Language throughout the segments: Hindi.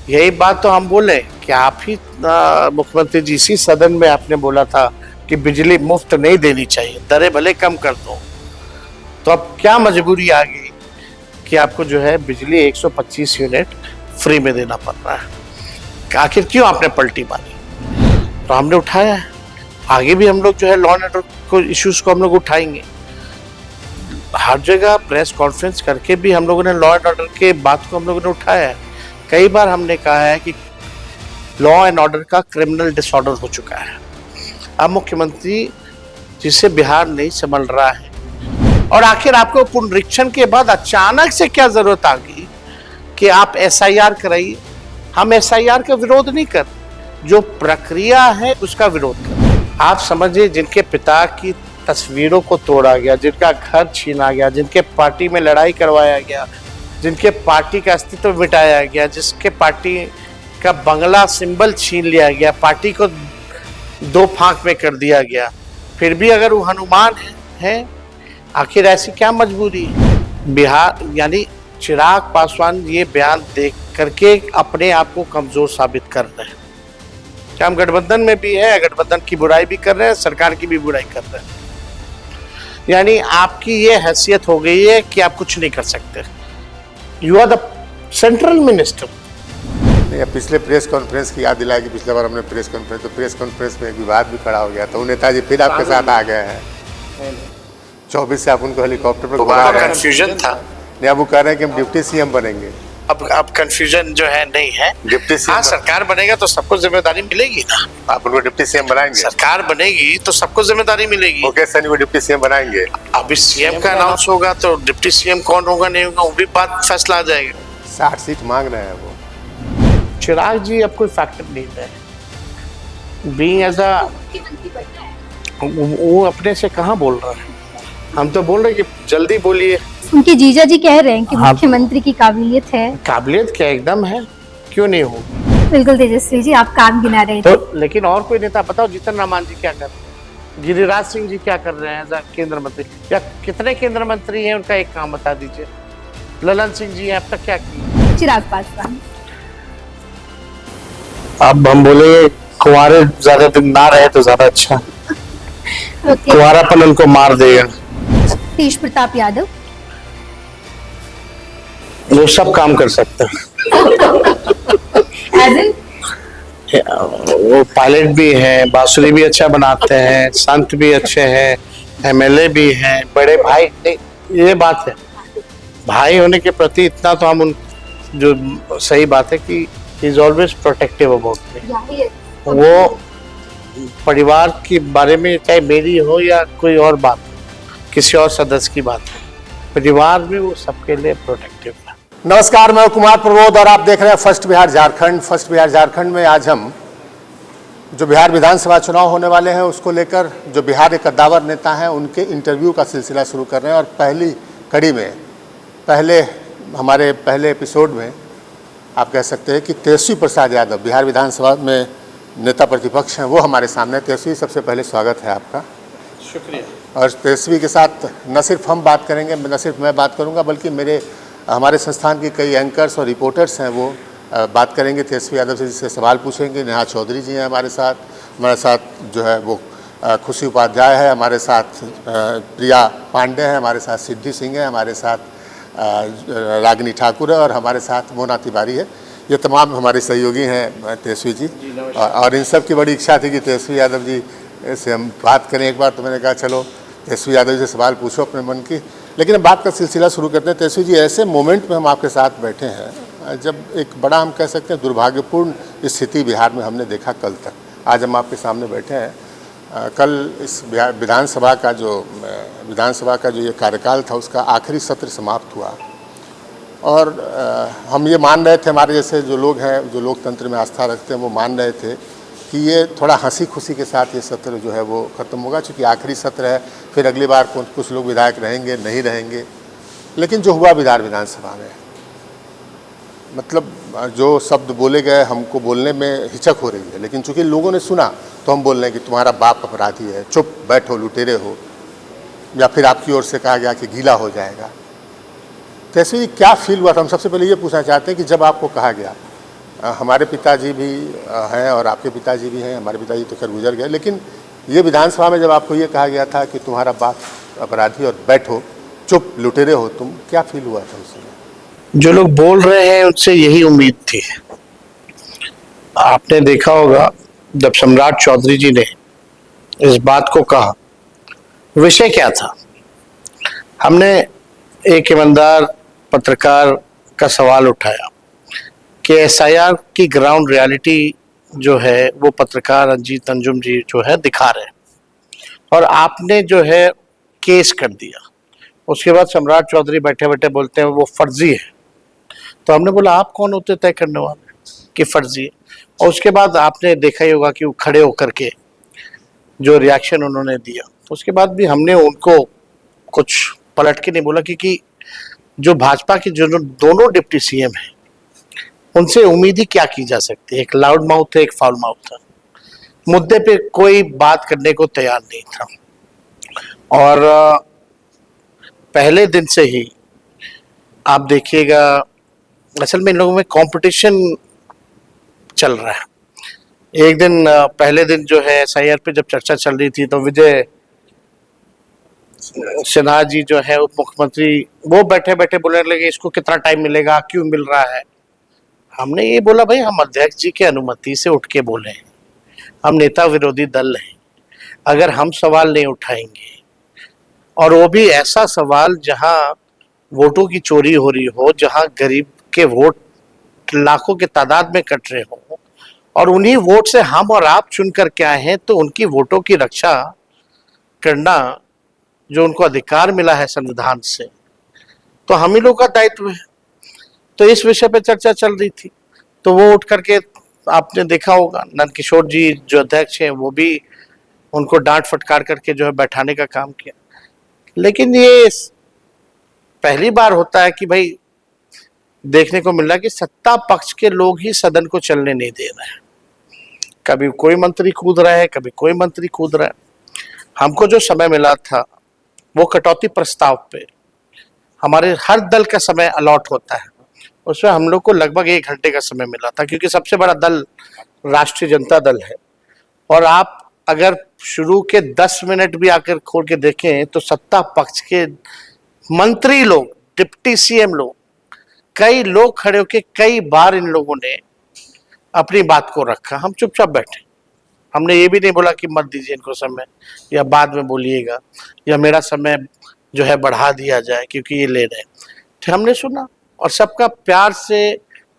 यही बात तो हम बोले कि आप ही मुख्यमंत्री जी इसी सदन में आपने बोला था कि बिजली मुफ्त नहीं देनी चाहिए, दरें भले कम कर दो। तो अब क्या मजबूरी आ गई कि आपको जो है बिजली 125 यूनिट फ्री में देना पड़ रहा है। आखिर क्यों आपने पलटी मारी? तो हमने उठाया है, आगे भी हम लोग जो है लॉ एंड ऑर्डर को इश्यूज को हम लोग उठाएंगे। हर जगह प्रेस कॉन्फ्रेंस करके भी हम लोगों ने लॉ एंड ऑर्डर के बात को हम लोगों ने उठाया है। कई बार हमने कहा है कि लॉ एंड ऑर्डर का क्रिमिनल डिसऑर्डर हो चुका है। अब मुख्यमंत्री जिसे बिहार नहीं संभल रहा है, और आखिर आपको पुनरीक्षण के बाद अचानक से क्या जरूरत आ गई कि आप एसआईआर कराइए? हम एसआईआर का विरोध नहीं कर, जो प्रक्रिया है उसका विरोध कर। आप समझिए, जिनके पिता की तस्वीरों को तोड़ा गया, जिनका घर छीना गया, जिनके पार्टी में लड़ाई करवाया गया, जिनके पार्टी का अस्तित्व मिटाया गया, जिसके पार्टी का बंगला सिंबल छीन लिया गया, पार्टी को दो फांक में कर दिया गया, फिर भी अगर वो हनुमान है, आखिर ऐसी क्या मजबूरी है? बिहार यानी चिराग पासवान ये बयान देख करके अपने आप को कमजोर साबित कर रहे हैं। क्या हम गठबंधन में भी है, गठबंधन की बुराई भी कर रहे हैं, सरकार की भी बुराई कर रहे हैं। यानी आपकी ये हैसियत हो गई है कि आप कुछ नहीं कर सकते। You are the central minister. नहीं, अब पिछले प्रेस कॉन्फ्रेंस की याद दिलाया कि पिछले बार हमने प्रेस कॉन्फ्रेंस में एक विवाद भी खड़ा हो गया, तो नेताजी फिर आपके साथ आ गए हैं। 24 से आप उनको हेलीकॉप्टर पर घुमा रहे हैं। कंफ्यूजन था। नहीं, अब वो कह रहे हैं कि हम डिप्टी सीएम बनेंगे। अब कंफ्यूजन जो है नहीं है। डिप्टी सीएम, हाँ, सरकार बनेगा तो सबको जिम्मेदारी मिलेगी ना। आप उनको डिप्टी सीएम बनाएंगे? सरकार बनेगी तो सबको जिम्मेदारी मिलेगी। वो कैसे नहीं, वो डिप्टी सीएम बनाएंगे? अभी सीएम का अनाउंस होगा तो डिप्टी सीएम कौन होगा नहीं होगा वो भी बात फैसला आ जाएगा। 60 सीट मांग रहे हैं वो। चिराग जी अब कोई फैक्टर नहीं है। बीइंग एज अ, वो अपने से कहाँ बोल रहा है? हम तो बोल रहे हैं कि जल्दी बोलिए। उनके जीजा जी कह रहे हैं कि हाँ। मुख्यमंत्री की काबिलियत है। काबिलियत क्या एकदम है, क्यों नहीं हो? बिल्कुल तेजस्वी जी, आप काम गिना रहे थे। तो लेकिन और कोई नेता बताओ, जीतन रामान जी क्या कर रहे हैं, गिरिराज सिंह जी क्या कर रहे हैं एज अ केंद्र मंत्री, या कितने केंद्र मंत्री हैं उनका एक काम बता दीजिए। ललन सिंह जी अब तक क्या किए? चिराग पासवान। अब हम बोले कुंवारे ज्यादा दिन ना रहे तो ज्यादा अच्छा। ओके। कुंवारापन उनको मार देगा। तेज प्रताप यादव। वो सब काम कर सकते हैं। As in? वो पायलट भी हैं, बांसुरी भी अच्छा बनाते हैं, संत भी अच्छे हैं, एमएलए भी हैं, बड़े भाई नहीं, ये बात है। भाई होने के प्रति इतना तो हम उन, जो सही बात है कि is always protective about me. वो परिवार के बारे में चाहे मेरी हो या कोई और बात, किसी और सदस्य की बात है, परिवार में वो सबके लिए प्रोटेक्टिव है। नमस्कार, मैं कुमार प्रबोध और आप देख रहे हैं फर्स्ट बिहार झारखंड। फर्स्ट बिहार झारखंड में आज हम जो बिहार विधानसभा चुनाव होने वाले हैं उसको लेकर जो बिहार के कद्दावर नेता हैं उनके इंटरव्यू का सिलसिला शुरू कर रहे हैं। और पहली कड़ी में, हमारे पहले एपिसोड में आप कह सकते हैं कि तेजस्वी प्रसाद यादव बिहार विधानसभा में नेता प्रतिपक्ष हैं, वो हमारे सामने। तेजस्वी, सबसे पहले स्वागत है आपका। शुक्रिया। और तेजस्वी के साथ न सिर्फ हम बात करेंगे, न सिर्फ मैं बात करूंगा, बल्कि हमारे संस्थान के कई एंकर्स और रिपोर्टर्स हैं, वो बात करेंगे तेजस्वी यादव से, जिससे सवाल पूछेंगे। नेहा चौधरी जी हैं हमारे साथ जो है वो खुशी उपाध्याय है हमारे साथ, प्रिया पांडे हैं हमारे साथ, सिद्धि सिंह है हमारे साथ, रागिनी ठाकुर है और हमारे साथ मोना तिवारी है। ये तमाम हमारे सहयोगी हैं तेजस्वी जी। और इन सब की बड़ी इच्छा थी कि तेजस्वी यादव जी से हम बात करें एक बार, तो मैंने कहा चलो तेजस्वी यादव जी से सवाल पूछो अपने मन की। लेकिन अब बात का सिलसिला शुरू करते हैं। तेजस्वी जी, ऐसे मोमेंट में हम आपके साथ बैठे हैं जब एक बड़ा, हम कह सकते हैं, दुर्भाग्यपूर्ण स्थिति बिहार में हमने देखा कल तक। आज हम आपके सामने बैठे हैं। कल इस विधानसभा का जो ये कार्यकाल था उसका आखिरी सत्र समाप्त हुआ और हम ये मान रहे थे, हमारे जैसे जो लोग हैं, जो लोकतंत्र में आस्था रखते हैं, वो मान रहे थे कि ये थोड़ा हंसी खुशी के साथ ये सत्र जो है वो ख़त्म होगा, चूँकि आखिरी सत्र है। फिर अगली बार कुछ लोग विधायक रहेंगे, नहीं रहेंगे। लेकिन जो हुआ बिहार विधानसभा में, मतलब जो शब्द बोले गए, हमको बोलने में हिचक हो रही है, लेकिन चूँकि लोगों ने सुना तो हम बोल रहे हैं कि तुम्हारा बाप अपराधी है, चुप बैठो, लुटेरे हो, या फिर आपकी ओर से कहा गया कि गीला हो जाएगा। तो ऐसे ही क्या फील हुआ था? हम सबसे पहले ये पूछना चाहते हैं कि जब आपको कहा गया हमारे पिताजी भी हैं और आपके पिताजी भी हैं। हमारे पिताजी तो खैर गुजर गए, लेकिन ये विधानसभा में जब आपको ये कहा गया था कि तुम्हारा बाप अपराधी और बैठो चुप लुटेरे हो तुम, क्या फील हुआ था उस समय? जो लोग बोल रहे हैं उनसे यही उम्मीद थी। आपने देखा होगा जब सम्राट चौधरी जी ने इस बात को कहा, विषय क्या था? हमने एक ईमानदार पत्रकार का सवाल उठाया कि एसआईआर की ग्राउंड रियलिटी जो है वो पत्रकार रंजीत अंजुम जी जो है दिखा रहे हैं, और आपने जो है केस कर दिया। उसके बाद सम्राट चौधरी बैठे बैठे बोलते हैं वो फर्जी है। तो हमने बोला आप कौन होते तय करने वाले कि फर्जी है? और उसके बाद आपने देखा ही होगा कि वो खड़े होकर के जो रिएक्शन उन्होंने दिया, उसके बाद भी हमने उनको कुछ पलट के नहीं बोला, क्योंकि जो भाजपा के जो दोनों डिप्टी सीएम हैं उनसे उम्मीद ही क्या की जा सकती है? एक लाउड माउथ है, एक फाउल माउथ है। मुद्दे पे कोई बात करने को तैयार नहीं था, और पहले दिन से ही आप देखिएगा असल में इन लोगों में कंपटीशन चल रहा है। एक दिन पहले दिन जो है एसआईआर पे जब चर्चा चल रही थी तो विजय सिन्हा जी जो है उप मुख्यमंत्री, वो बैठे बैठे बोलने लगे इसको कितना टाइम मिलेगा, क्यों मिल रहा है? हमने ये बोला भाई हम अध्यक्ष जी की अनुमति से उठ के बोले हैं, हम नेता विरोधी दल हैं। अगर हम सवाल नहीं उठाएंगे, और वो भी ऐसा सवाल जहां वोटों की चोरी हो रही हो, जहां गरीब के वोट लाखों के तादाद में कट रहे हो, और उन्हीं वोट से हम और आप चुन कर के आए हैं, तो उनकी वोटों की रक्षा करना जो उनको अधिकार मिला है संविधान से, तो हम ही लोग का दायित्व है। तो इस विषय पे चर्चा चल रही थी, तो वो उठ करके आपने देखा होगा नंद किशोर जी जो अध्यक्ष हैं वो भी उनको डांट फटकार करके जो है बैठाने का काम किया। लेकिन ये पहली बार होता है कि भाई देखने को मिल रहा है कि सत्ता पक्ष के लोग ही सदन को चलने नहीं दे रहे हैं। कभी कोई मंत्री कूद रहा है, कभी कोई मंत्री कूद रहा है। हमको जो समय मिला था वो कटौती प्रस्ताव पे, हमारे हर दल का समय अलॉट होता है, उसमें हम लोग को लगभग 1 घंटे का समय मिला था, क्योंकि सबसे बड़ा दल राष्ट्रीय जनता दल है। और आप अगर शुरू के 10 मिनट भी आकर खोल के देखें तो सत्ता पक्ष के मंत्री लोग, डिप्टी सीएम लोग, कई लोग खड़े होकर कई बार इन लोगों ने अपनी बात को रखा। हम चुपचाप बैठे, हमने ये भी नहीं बोला कि मत दीजिए इनको समय, या बाद में बोलिएगा, या मेरा समय जो है बढ़ा दिया जाए क्योंकि ये ले रहे हैं। तो हमने सुना और सबका प्यार से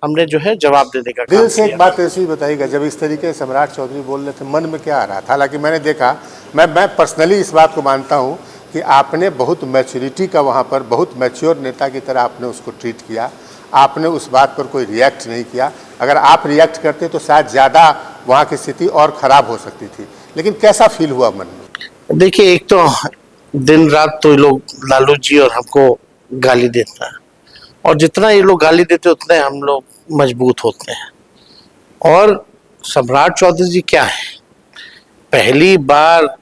हमने जो है जवाब देने का काम दिल से किया। एक बात ऐसी बताइएगा, जब इस तरीके से सम्राट चौधरी बोल रहे थे मन में क्या आ रहा था? हालांकि मैंने देखा, मैं पर्सनली इस बात को मानता हूं कि आपने बहुत मैच्योरिटी का वहां पर, बहुत मैच्योर नेता की तरह आपने उसको ट्रीट किया। आपने उस बात पर कोई रिएक्ट नहीं किया। अगर आप रिएक्ट करते तो शायद ज़्यादा वहाँ की स्थिति और ख़राब हो सकती थी। लेकिन कैसा फील हुआ मन में? देखिए, एक तो दिन रात तो ये लोग लालू जी और हमको गाली देता है, और जितना ये लोग गाली देते उतने हम लोग मजबूत होते हैं। और सम्राट चौधरी जी क्या है, पहली बार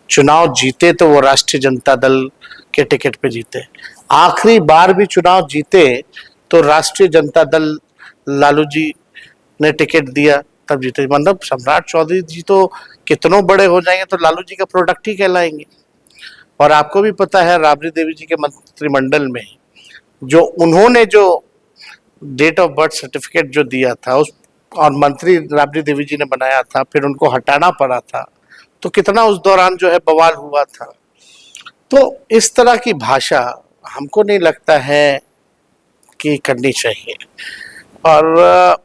चुनाव जीते तो वो राष्ट्रीय जनता दल के टिकट पे जीते, आखिरी बार भी चुनाव जीते तो राष्ट्रीय जनता दल लालू जी ने टिकट दिया तब जीते। मतलब सम्राट चौधरी जी तो कितनों बड़े हो जाएंगे तो लालू जी का प्रोडक्ट ही कहलाएंगे। और आपको भी पता है राबड़ी देवी जी के मंत्रिमंडल में जो उन्होंने जो डेट ऑफ बर्थ सर्टिफिकेट जो दिया था उस, और मंत्री राबड़ी देवी जी ने बनाया था, फिर उनको हटाना पड़ा था, तो कितना उस दौरान जो है बवाल हुआ था। तो इस तरह की भाषा हमको नहीं लगता है कि करनी चाहिए। और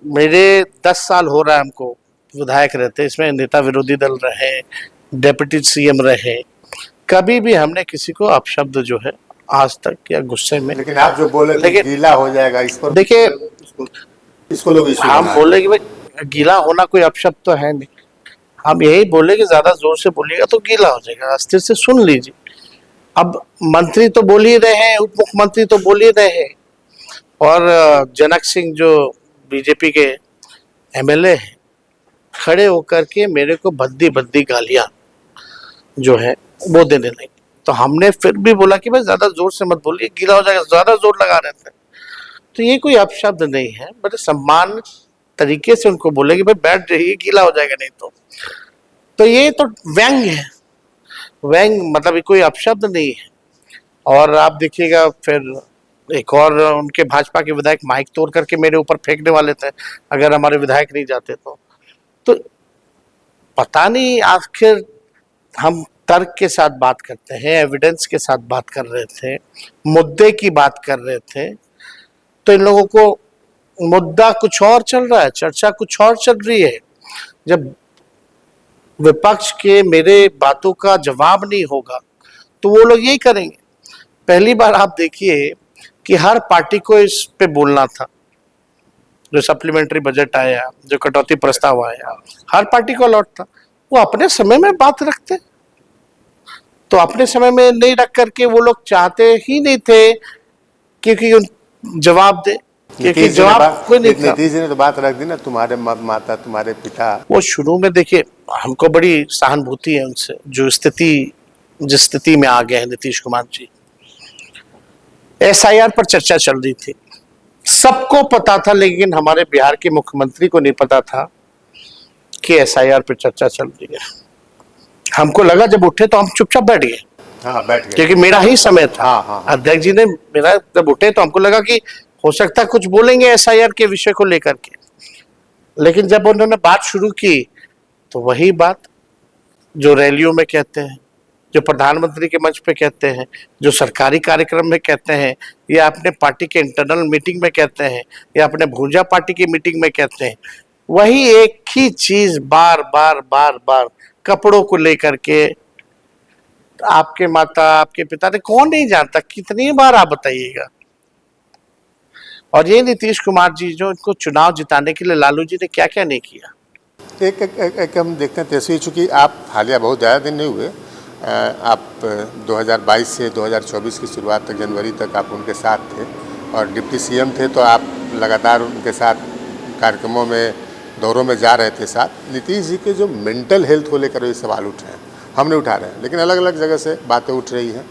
मेरे 10 साल हो रहा है हमको विधायक रहते, इसमें नेता विरोधी दल रहे, डेप्यूटी सीएम रहे, कभी भी हमने किसी को अपशब्द जो है आज तक या गुस्से में। लेकिन आप जो बोले थे गीला हो जाएगा, इस पर देखिए, इसको लोग हम बोले कि भाई गीला होना कोई अपशब्द तो है नहीं, हम यही बोले कि ज्यादा जोर से बोलिएगा तो गीला हो जाएगा, अस्थिर से सुन लीजिए। अब मंत्री तो बोल ही रहे हैं, उप मुख्यमंत्री तो बोल ही रहे हैं, और जनक सिंह जो बीजेपी के एमएलए हैं खड़े होकर के मेरे को भद्दी भद्दी गालियां जो है वो देने लगे। तो हमने फिर भी बोला कि भाई ज्यादा जोर से मत बोलिए, गीला हो जाएगा, ज्यादा जोर लगा रहे थे। तो ये कोई अपशब्द नहीं है, बड़े सम्मान तरीके से उनको बोले कि भाई बैठ जाइए, गीला हो जाएगा नहीं तो ये तो व्यंग है। व्यंग मतलब ये कोई अपशब्द नहीं है। और आप देखिएगा फिर एक और उनके भाजपा के विधायक माइक तोड़ करके मेरे ऊपर फेंकने वाले थे अगर हमारे विधायक नहीं जाते तो पता नहीं आखिर हम तर्क के साथ बात करते हैं, एविडेंस के साथ बात कर रहे थे, मुद्दे की बात कर रहे थे, तो इन लोगों को मुद्दा कुछ और चल रहा है, चर्चा कुछ और चल रही है। जब विपक्ष के मेरे बातों का जवाब नहीं होगा तो वो लोग यही करेंगे। पहली बार आप देखिए कि हर पार्टी को इस पे बोलना था। जो सप्लीमेंट्री बजट आया, जो कटौती प्रस्ताव आया, हर पार्टी को अलॉट था। वो अपने समय में बात रखते, तो अपने समय में नहीं रख करके वो लोग चाहते ही नहीं थे क्योंकि जवाब दे, क्योंकि जवाब कोई नहीं था। नीतीश जी ने तो बात रख दी ना, तुम्हारे माता तुम्हारे पिता। वो शुरू में देखिए हमको बड़ी सहानुभूति है उनसे, जो जिस स्थिति में आ गए हैं नीतीश कुमार जी। एसआईआर पर चर्चा चल रही थी, सबको पता था, लेकिन हमारे बिहार के मुख्यमंत्री को नहीं पता था कि एसआईआर पर चर्चा चल रही है। हमको लगा जब उठे तो हम चुपचाप बैठ गए। हाँ, बैठ गए क्योंकि मेरा ही समय था। हाँ। अध्यक्ष जी ने मेरा जब उठे तो हमको लगा कि हो सकता है कुछ बोलेंगे एसआईआर के विषय को लेकर के, लेकिन जब उन्होंने बात शुरू की तो वही बात जो रैलियों में कहते हैं, जो प्रधानमंत्री के मंच पे कहते हैं, जो सरकारी कार्यक्रम में कहते हैं, या अपने पार्टी के इंटरनल मीटिंग में कहते हैं, या अपने भूजा पार्टी की मीटिंग में कहते हैं, वही एक ही चीज बार बार कपड़ों को लेकर के। आपके माता आपके पिता ने कौन नहीं जानता, कितनी बार आप बताइएगा। और ये नीतीश कुमार जी जो इनको चुनाव जिताने के लिए लालू जी ने क्या क्या नहीं किया। एक हम देखते हैं तेजस्वी, चूँकि आप हालिया बहुत ज़्यादा दिन नहीं हुए, आप 2022 से 2024 की शुरुआत तक, जनवरी तक आप उनके साथ थे और डिप्टी सीएम थे, तो आप लगातार उनके साथ कार्यक्रमों में, दौरों में जा रहे थे साथ। नीतीश जी के जो मेंटल हेल्थ को लेकर ये सवाल उठ रहे हैं, हम नहीं उठा रहे हैं, लेकिन अलग अलग जगह से बातें उठ रही हैं,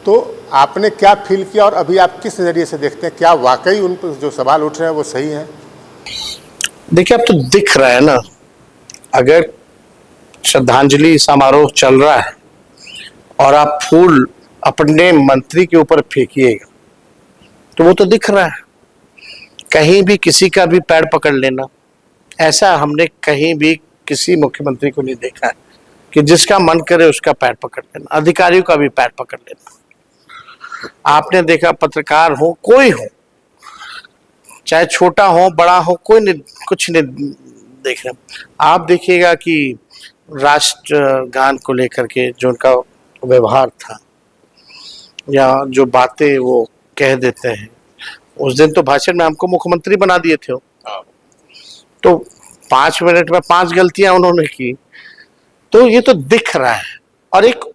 तो आपने क्या फील किया और अभी आप किस नज़रिए से देखते हैं, क्या वाकई उन पर जो सवाल उठ रहे हैं वो सही है? देखिए अब तो दिख रहा है ना, अगर श्रद्धांजलि समारोह चल रहा है और आप फूल अपने मंत्री के ऊपर फेंकिएगा तो वो तो दिख रहा है। कहीं भी किसी का भी पैर पकड़ लेना, ऐसा हमने कहीं भी किसी मुख्यमंत्री को नहीं देखा है कि जिसका मन करे उसका पैर पकड़ लेना, अधिकारियों का भी पैर पकड़ लेना। आपने देखा पत्रकार हो, कोई हो, चाहे छोटा हो बड़ा हो, कोई नहीं, कुछ नहीं देख रहे। आप देखिएगा कि राष्ट्रगान को लेकर के जो उनका व्यवहार था या जो बातें वो कह देते हैं, उस दिन तो भाषण में हमको मुख्यमंत्री बना दिए थे, तो 5 मिनट में 5 गलतियां उन्होंने की, तो ये तो दिख रहा है। और एक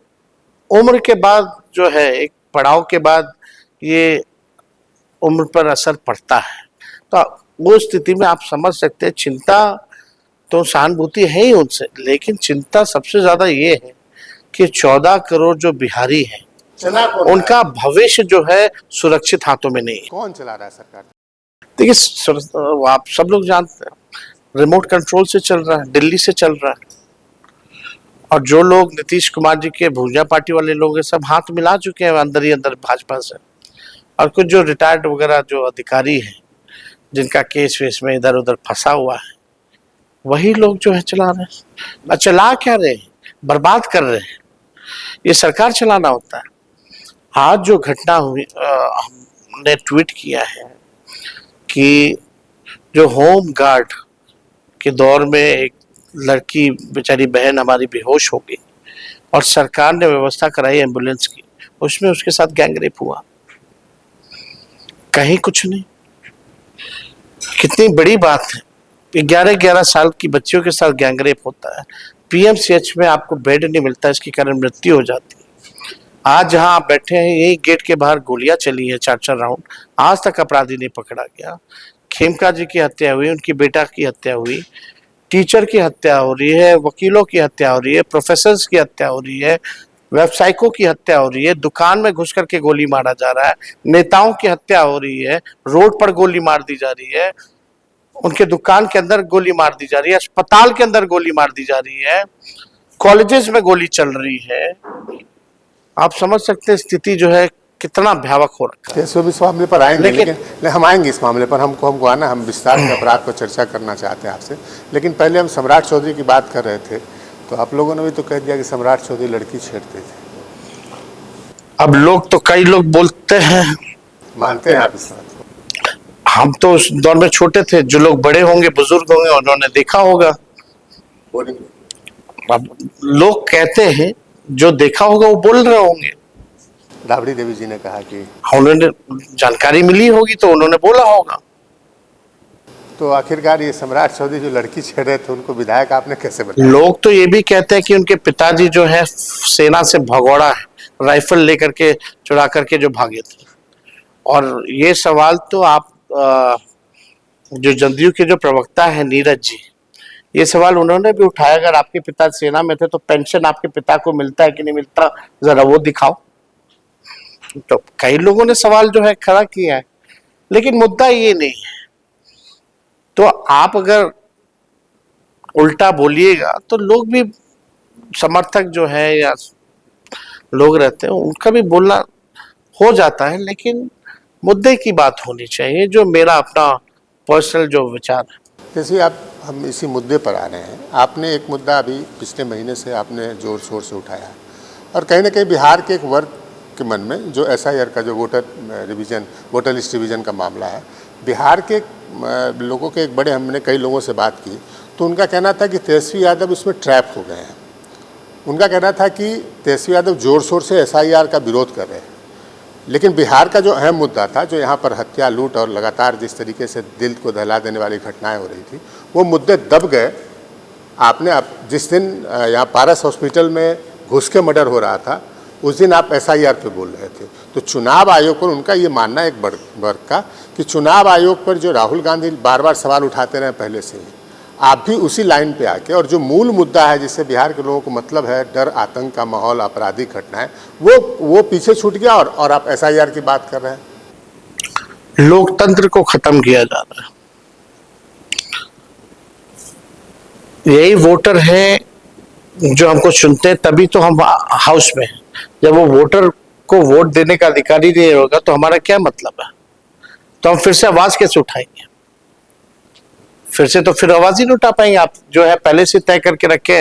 उम्र के बाद जो है, एक पड़ाव के बाद ये उम्र पर असर पड़ता है, तो वो स्थिति में आप समझ सकते हैं चिंता तो सहानुभूति है ही उनसे, लेकिन चिंता सबसे ज्यादा ये है कि 14 करोड़ जो बिहारी हैं उनका भविष्य जो है सुरक्षित हाथों में नहीं है। कौन चला रहा है सरकार? देखिए आप सब लोग जानते हैं, रिमोट कंट्रोल से चल रहा है, दिल्ली से चल रहा है। और जो लोग नीतीश कुमार जी के भूजा पार्टी वाले लोग हैं, सब हाथ मिला चुके हैं अंदर ही अंदर भाजपा से। और कुछ जो रिटायर्ड वगैरह जो अधिकारी हैं, जिनका केस वेस में इधर उधर फंसा हुआ है, वही लोग जो है चला रहे हैं। और चला क्या रहे हैं, बर्बाद कर रहे हैं। ये सरकार चलाना होता है। आज जो घटना हुई, हमने ट्वीट किया है कि जो होम गार्ड के दौर में एक लड़की बेचारी बहन हमारी बेहोश हो गई और सरकार ने व्यवस्था कराई एम्बुलेंस की, उसमें उसके साथ गैंगरेप हुआ। कहीं कुछ नहीं, कितनी बड़ी बात है। 11-11 साल की बच्चियों के साथ गैंगरेप होता है, पीएमसीएच में आपको बेड नहीं मिलता, इसके कारण मृत्यु हो जाती है। आज जहां आप बैठे हैं, यही गेट के बाहर गोलियां चली हैं 4-4 राउंड, आज तक अपराधी नहीं पकड़ा गया। खेमका जी की हत्या हुई, उनकी बेटा की हत्या हुई, टीचर की हत्या हो रही है, वकीलों की हत्या हो रही है, प्रोफेसर्स की हत्या हो रही है, व्यवसायिकों की हत्या हो रही है, दुकान में घुस करके गोली मारा जा रहा है, नेताओं की हत्या हो रही है, रोड पर गोली मार दी जा रही है, उनके दुकान के अंदर गोली मार दी जा रही है, अस्पताल के अंदर गोली मार दी जा रही है, कॉलेजेस में गोली चल रही है। आप समझ सकते हैं स्थिति जो है कितना भयावक हो रखा है। तो इस मामले पर आएंगे, लेकिन- लेकिन हम आएंगे इस मामले पर। हमको आना, हम विस्तार से अपराध पर चर्चा करना चाहते हैं आपसे। लेकिन पहले हम सम्राट चौधरी की बात कर रहे थे, तो आप लोगों ने भी तो कह दिया कि सम्राट चौधरी लड़की छेड़ते थे। अब लोग तो कई लोग बोलते हैं, मानते हैं आप इस बात को? हम तो उस दौर में छोटे थे, जो लोग बड़े होंगे, बुजुर्ग होंगे, उन्होंने देखा होगा। अब लोग कहते हैं, जो देखा होगा वो बोल रहे होंगे, राबड़ी देवी जी ने कहा कि, उन्होंने जानकारी मिली होगी तो उन्होंने बोला होगा। तो आखिरकार ये सम्राट चौधरी जो लड़की छेड़ रहे थे, उनको विधायक आपने कैसे बताया? लोग तो ये भी कहते हैं कि उनके पिताजी जो है सेना से भगोड़ा है, राइफल लेकर के चुरा करके जो भागे थे। और ये सवाल तो आप जो जदयू के जो प्रवक्ता है नीरज जी, ये सवाल उन्होंने भी उठाया, अगर आपके पिता सेना में थे तो पेंशन आपके पिता को मिलता है कि नहीं मिलता, जरा वो दिखाओ। तो कई लोगों ने सवाल जो है खड़ा किया है, लेकिन मुद्दा ये नहीं है। तो आप अगर उल्टा बोलिएगा तो लोग भी, समर्थक जो है या लोग रहते हैं, उनका भी बोलना हो जाता है, लेकिन मुद्दे की बात होनी चाहिए, जो मेरा अपना पर्सनल जो विचार है। जैसे आप, हम इसी मुद्दे पर आ रहे हैं। आपने एक मुद्दा अभी पिछले महीने से आपने जोर शोर से उठाया, और कहीं ना कहीं बिहार के एक वर्ग के मन में जो SIR का जो वोटर लिस्ट रिवीजन का मामला है, बिहार के लोगों के एक बड़े, हमने कई लोगों से बात की, तो उनका कहना था कि तेजस्वी यादव उसमें ट्रैप हो गए हैं। उनका कहना था कि तेजस्वी यादव जोर शोर से SIR का विरोध कर रहे हैं, लेकिन बिहार का जो अहम मुद्दा था, जो यहाँ पर हत्या, लूट और लगातार जिस तरीके से दिल को दहला देने वाली घटनाएं हो रही थी, वो मुद्दे दब गए। आपने जिस दिन यहाँ पारस हॉस्पिटल में घुस के मर्डर हो रहा था, उस दिन आप SIR पे बोल रहे थे। तो चुनाव आयोग पर उनका ये मानना है, एक वर्ग का, कि चुनाव आयोग पर जो राहुल गांधी बार बार सवाल उठाते रहे पहले से ही, आप भी उसी लाइन पे आके, और जो मूल मुद्दा है जिससे बिहार के लोगों को मतलब है, डर, आतंक का माहौल, आपराधिक घटनाएं, वो पीछे छूट गया, और आप SIR की बात कर रहे हैं। लोकतंत्र को खत्म किया जा रहा है। यही वोटर है जो हमको चुनते हैं, तभी तो हम हाउस में हैं। जब वो वोटर को वोट देने का अधिकार ही नहीं होगा तो हमारा क्या मतलब है? तो हम फिर से आवाज कैसे उठाएंगे? फिर से तो फिर आवाज ही नहीं उठा पाएंगे। आप जो है पहले से तय करके रखे,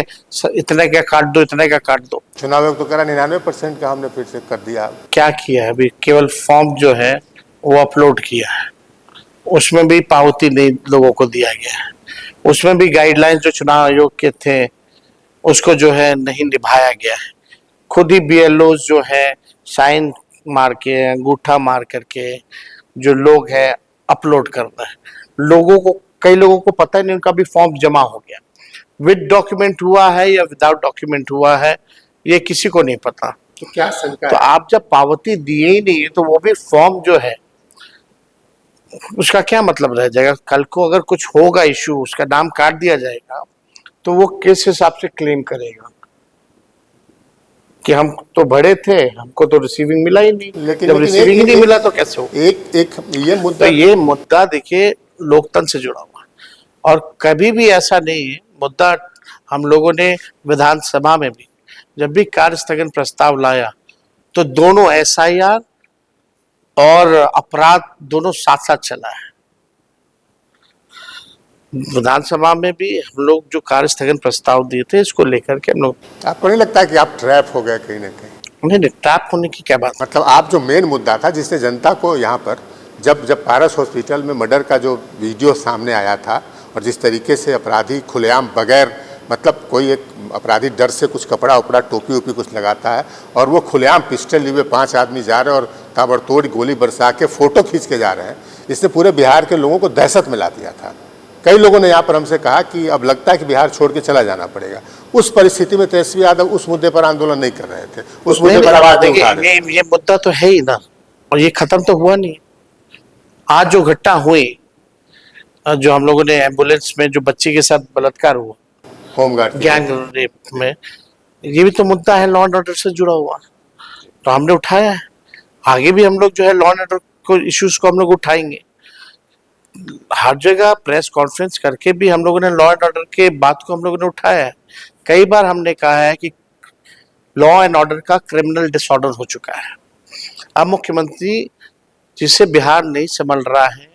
इतने का काट दो, इतने का काट दो। चुनाव आयोग तो कह रहा 99% का हमने फिर से कर दिया। क्या किया है? अभी केवल फॉर्म जो है वो अपलोड किया है, उसमें भी पावती नहीं लोगों को दिया गया है, उसमें भी गाइडलाइंस जो चुनाव आयोग के थे उसको जो है नहीं निभाया गया है। खुद ही BLOs जो है साइन मार के, अंगूठा मार करके जो लोग हैं अपलोड कर रहे हैं। लोगों को, कई लोगों को पता ही नहीं उनका भी फॉर्म जमा हो गया, विद डॉक्यूमेंट हुआ है या विदाउट डॉक्यूमेंट हुआ है, ये किसी को नहीं पता। तो क्या शंका तो आप जब पावती दिए ही नहीं तो वो भी फॉर्म जो है उसका क्या मतलब रह जाएगा? कल को अगर कुछ होगा इशू, उसका नाम काट दिया जाएगा, तो वो किस हिसाब से क्लेम करेगा कि हम तो बड़े थे, हमको तो रिसीविंग मिला ही नहीं। जब रिसीविंग ही नहीं मिला तो कैसे हो? एक ये मुद्दा, तो ये मुद्दा देखिए लोकतंत्र से जुड़ा हुआ है, और कभी भी ऐसा नहीं है मुद्दा। हम लोगों ने विधानसभा में भी जब भी कार्य स्थगन प्रस्ताव लाया तो दोनों SIR और अपराध दोनों साथ साथ चला है। विधानसभा में भी हम लोग जो कार्य स्थगन प्रस्ताव दिए थे, इसको लेकर के हम लोग, आपको नहीं लगता है कि आप ट्रैप हो गए कहीं ना कहीं? नहीं, ट्रैप होने की क्या बात? मतलब आप जो मेन मुद्दा था जिसने जनता को यहाँ पर, जब पारस हॉस्पिटल में मर्डर का जो वीडियो सामने आया था, और जिस तरीके से अपराधी खुलेआम, बगैर मतलब कोई एक अपराधी डर से कुछ कपड़ा उपड़ा, टोपी वोपी कुछ लगाता है, और वो खुलेआम पिस्टल लिए 5 आदमी जा रहे हैं और ताबड़तोड़ गोली बरसा के फोटो खींच के जा रहे हैं, इसने पूरे बिहार के लोगों को दहशत में ला दिया था। कई लोगों ने यहाँ पर हमसे कहा कि अब लगता है कि बिहार छोड़ के चला जाना पड़ेगा। उस परिस्थिति में तेजस्वी यादव उस मुद्दे पर आंदोलन नहीं कर रहे थे, उस मुद्दे पर आवाज नहीं उठा रहे। ये मुद्दा तो है ही ना, और ये खत्म तो हुआ नहीं। आज जो घटना हुई, जो हम लोगों ने एम्बुलेंस में जो बच्ची के साथ बलात्कार हुआ, होमगार्ड गैंग रेप में, ये भी तो मुद्दा है लॉ एंड ऑर्डर से जुड़ा हुआ, तो हमने उठाया है। आगे भी हम लोग जो है लॉ एंड ऑर्डर को इश्यूज को हम लोग उठाएंगे। हर जगह प्रेस कॉन्फ्रेंस करके भी हम लोगों ने लॉ एंड ऑर्डर के बात को हम लोगों ने उठाया है। कई बार हमने कहा है कि लॉ एंड ऑर्डर का क्रिमिनल डिसऑर्डर हो चुका है। अब मुख्यमंत्री जिससे बिहार नहीं संभल रहा है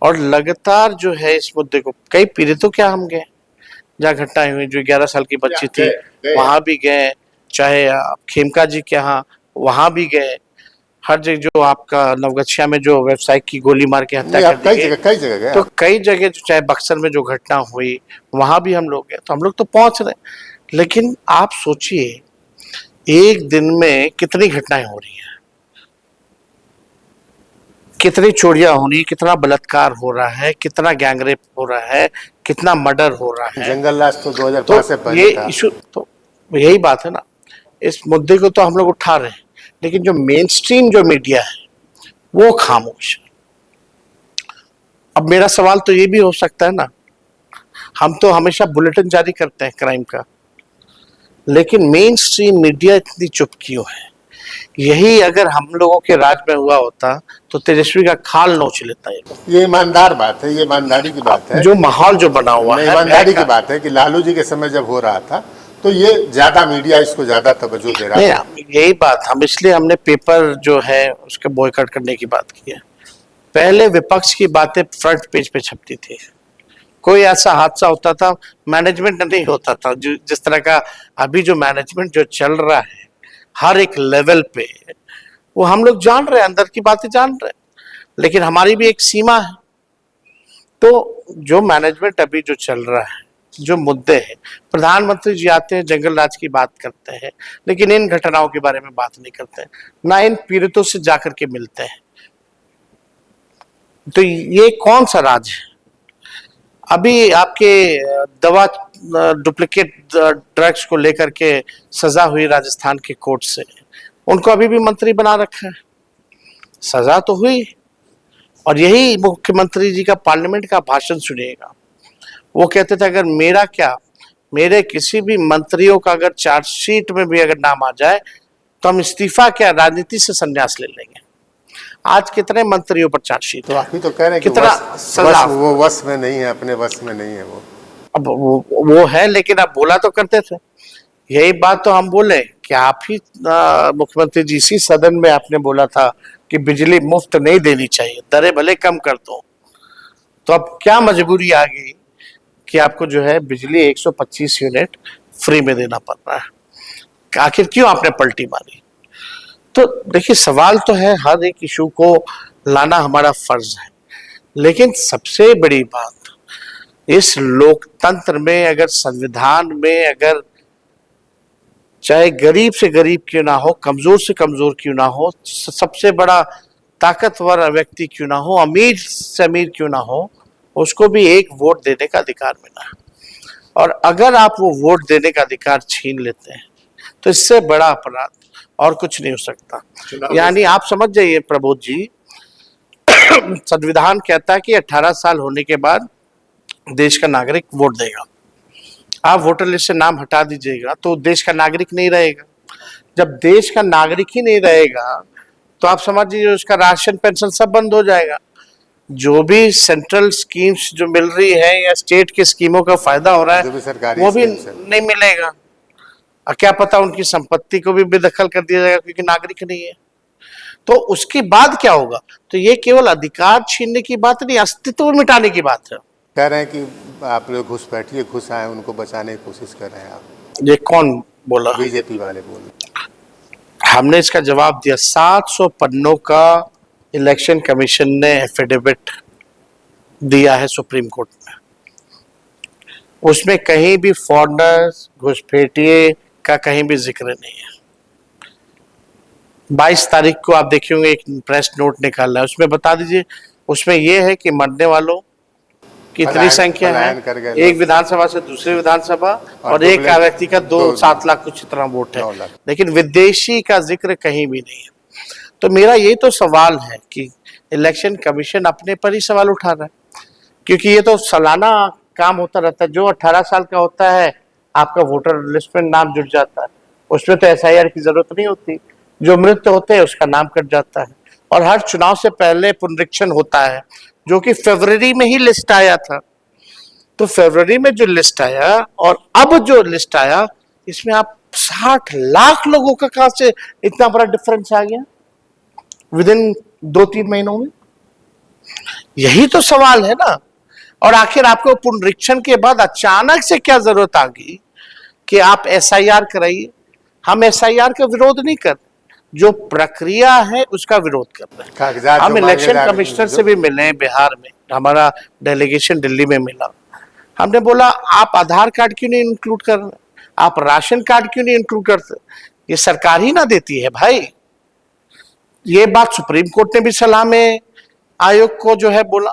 और लगातार जो है इस मुद्दे को, कई पीड़ितों क्या हम गए जहाँ घटनाएं हुई, जो 11 साल की बच्ची थी वहां भी गए, चाहे खेमका जी के यहाँ वहां भी गए, हर जगह जो आपका नवगछिया में जो व्यवसायिक की गोली मार के हत्या कर दी गई, कई जगह गए। तो कई जगह जो चाहे बक्सर में जो घटना हुई वहां भी हम लोग गए, तो हम लोग तो पहुंच रहे। लेकिन आप सोचिए एक दिन में कितनी घटनाएं हो रही हैं, कितनी चोरियां हो रही, कितना बलात्कार हो रहा है, कितना गैंगरेप हो रहा है, कितना मर्डर हो रहा है। जंगल राज तो 2005 से पहले ये था। इशू तो यही बात है ना, इस मुद्दे को तो हम लोग उठा रहे हैं, लेकिन जो मेन स्ट्रीम जो मीडिया है वो खामोश है। अब मेरा सवाल तो ये भी हो सकता है ना, हम तो हमेशा बुलेटिन जारी करते हैं क्राइम का, लेकिन मेन स्ट्रीम मीडिया इतनी चुप क्यों है? यही अगर हम लोगों के राज में हुआ होता तो तेजस्वी का खाल नोच लेता है। ये ईमानदार बात है, ये ईमानदारी की बात है। जो माहौल जो बना हुआ है, ईमानदारी की बात है कि लालू जी के समय जब हो रहा था तो ये ज्यादा मीडिया इसको ज्यादा तवज्जो दे रहा था। यही बात हम इसलिए हमने पेपर जो है उसके बॉयकॉट करने की बात की है। पहले विपक्ष की बातें फ्रंट पेज पे छपती थी, कोई ऐसा हादसा होता था मैनेजमेंट नहीं होता था, जिस तरह का अभी जो मैनेजमेंट जो चल रहा है हर एक लेवल पे, वो हम लोग जान रहे हैं, अंदर की बातें जान रहे हैं, लेकिन हमारी भी एक सीमा है। तो जो मैनेजमेंट अभी जो चल रहा है, जो मुद्दे हैं, प्रधानमंत्री जी आते हैं जंगल राज की बात करते हैं, लेकिन इन घटनाओं के बारे में बात नहीं करते हैं, ना इन पीड़ितों से जाकर के मिलते हैं। तो ये कौन सा राज है? अभी आपके दवा डुप्लीकेट ड्रग्स को लेकर के सजा हुई राजस्थान के कोर्ट से, उनको अभी भी मंत्री बना रखा है, सजा तो हुई। और यही मुख्यमंत्री जी का पार्लियामेंट का भाषण सुनिएगा, वो कहते थे अगर मेरा क्या, मेरे किसी भी मंत्रियों का अगर चार्जशीट में भी अगर नाम आ जाए तो हम इस्तीफा क्या राजनीति से संन्यास ले लेंगे। आज कितने मंत्रियों पर चार्जशीट? तो आप ही तो कह रहे हैं कि कितना सजा, वो वश में नहीं है, अपने वश में नहीं है वो। अब वो है, लेकिन अब बोला तो करते थे। यही बात तो हम बोले कि आप ही मुख्यमंत्री जी इसी सदन में आपने बोला था कि बिजली मुफ्त नहीं देनी चाहिए, दरें भले कम कर दो। तो अब क्या मजबूरी आ गई कि आपको जो है बिजली 125 यूनिट फ्री में देना पड़ रहा है? आखिर क्यों आपने पलटी मारी? तो देखिए सवाल तो है, हर एक इशू को लाना हमारा फर्ज है, लेकिन सबसे बड़ी बात इस लोकतंत्र में, अगर संविधान में, अगर चाहे गरीब से गरीब क्यों ना हो, कमजोर से कमजोर क्यों ना हो, सबसे बड़ा ताकतवर व्यक्ति क्यों ना हो, अमीर से अमीर क्यों ना हो, उसको भी एक वोट देने का अधिकार मिला है। और अगर आप वो वोट देने का अधिकार छीन लेते हैं तो इससे बड़ा अपराध और कुछ नहीं हो सकता। यानी आप समझ जाइए प्रबोध जी, संविधान कहता है कि 18 साल होने के बाद देश का नागरिक वोट देगा। आप वोटर लिस्ट से नाम हटा दीजिएगा तो देश का नागरिक नहीं रहेगा। जब देश का नागरिक ही नहीं रहेगा तो आप समझ लीजिए उसका राशन पेंशन सब बंद हो जाएगा। जो भी सेंट्रल स्कीम्स जो मिल रही है या स्टेट की स्कीमों का फायदा हो रहा है वो भी नहीं मिलेगा। क्या पता उनकी संपत्ति को भी बेदखल कर दिया जाएगा क्योंकि नागरिक नहीं है। तो उसके बाद क्या होगा? तो ये केवल अधिकार छीनने की बात नहीं, अस्तित्व मिटाने की बात है। कह रहे हैं कि आप लोग घुसपैठिए घुस आए, उनको बचाने की कोशिश कर रहे हैं आप। ये कौन बोला? बीजेपी वाले बोले। हमने इसका जवाब दिया। 700 पन्नों का इलेक्शन कमीशन ने एफिडेविट दिया है सुप्रीम कोर्ट में, उसमें कहीं भी फॉरेनर्स घुसपैठिए का कहीं भी जिक्र नहीं है। 22 तारीख को आप देखे होंगे एक प्रेस नोट निकाला है, उसमें बता दीजिए, उसमें यह है कि मरने वालों की इतनी संख्या है, एक विधानसभा से दूसरी विधानसभा, और एक व्यक्ति का 7 लाख कुछ इतना वोट है, लेकिन विदेशी का जिक्र कहीं भी नहीं है। तो मेरा ये तो सवाल है कि इलेक्शन कमीशन अपने पर ही सवाल उठा रहा है, क्योंकि ये तो सालाना काम होता रहता है। जो 18 साल का होता है आपका वोटर लिस्ट में नाम जुड़ जाता है। उसमें तो एसआईआर की जरूरत नहीं होती, जो मृत होते हैं उसका नाम कट जाता है। और हर चुनाव से पहले पुनरीक्षण होता है, जो कि फरवरी में ही लिस्ट आया था। तो फरवरी में जो लिस्ट आया और अब जो लिस्ट आया, इसमें आप 60 लाख लोगों का कहां से इतना बड़ा डिफरेंस आ गया विद इन 2-3 महीनों में? यही तो सवाल है ना। और आखिर आपको पुनरीक्षण के बाद अचानक से क्या जरूरत आ गई कि आप एसआईआर कराइए? हम एसआईआर का विरोध नहीं कर, जो प्रक्रिया है उसका विरोध कर रहे हैं। कागजात हम जो मांगे इलेक्शन जा रहे हैं, कमिश्नर जो- से भी मिले बिहार में, हमारा डेलीगेशन दिल्ली में मिला। हमने बोला आप आधार कार्ड क्यों नहीं इंक्लूड कर रहे, आप राशन कार्ड क्यों नहीं इंक्लूड करते? ये सरकार ही ना देती है भाई। ये बात सुप्रीम कोर्ट ने भी सलाह में आयोग को जो है बोला।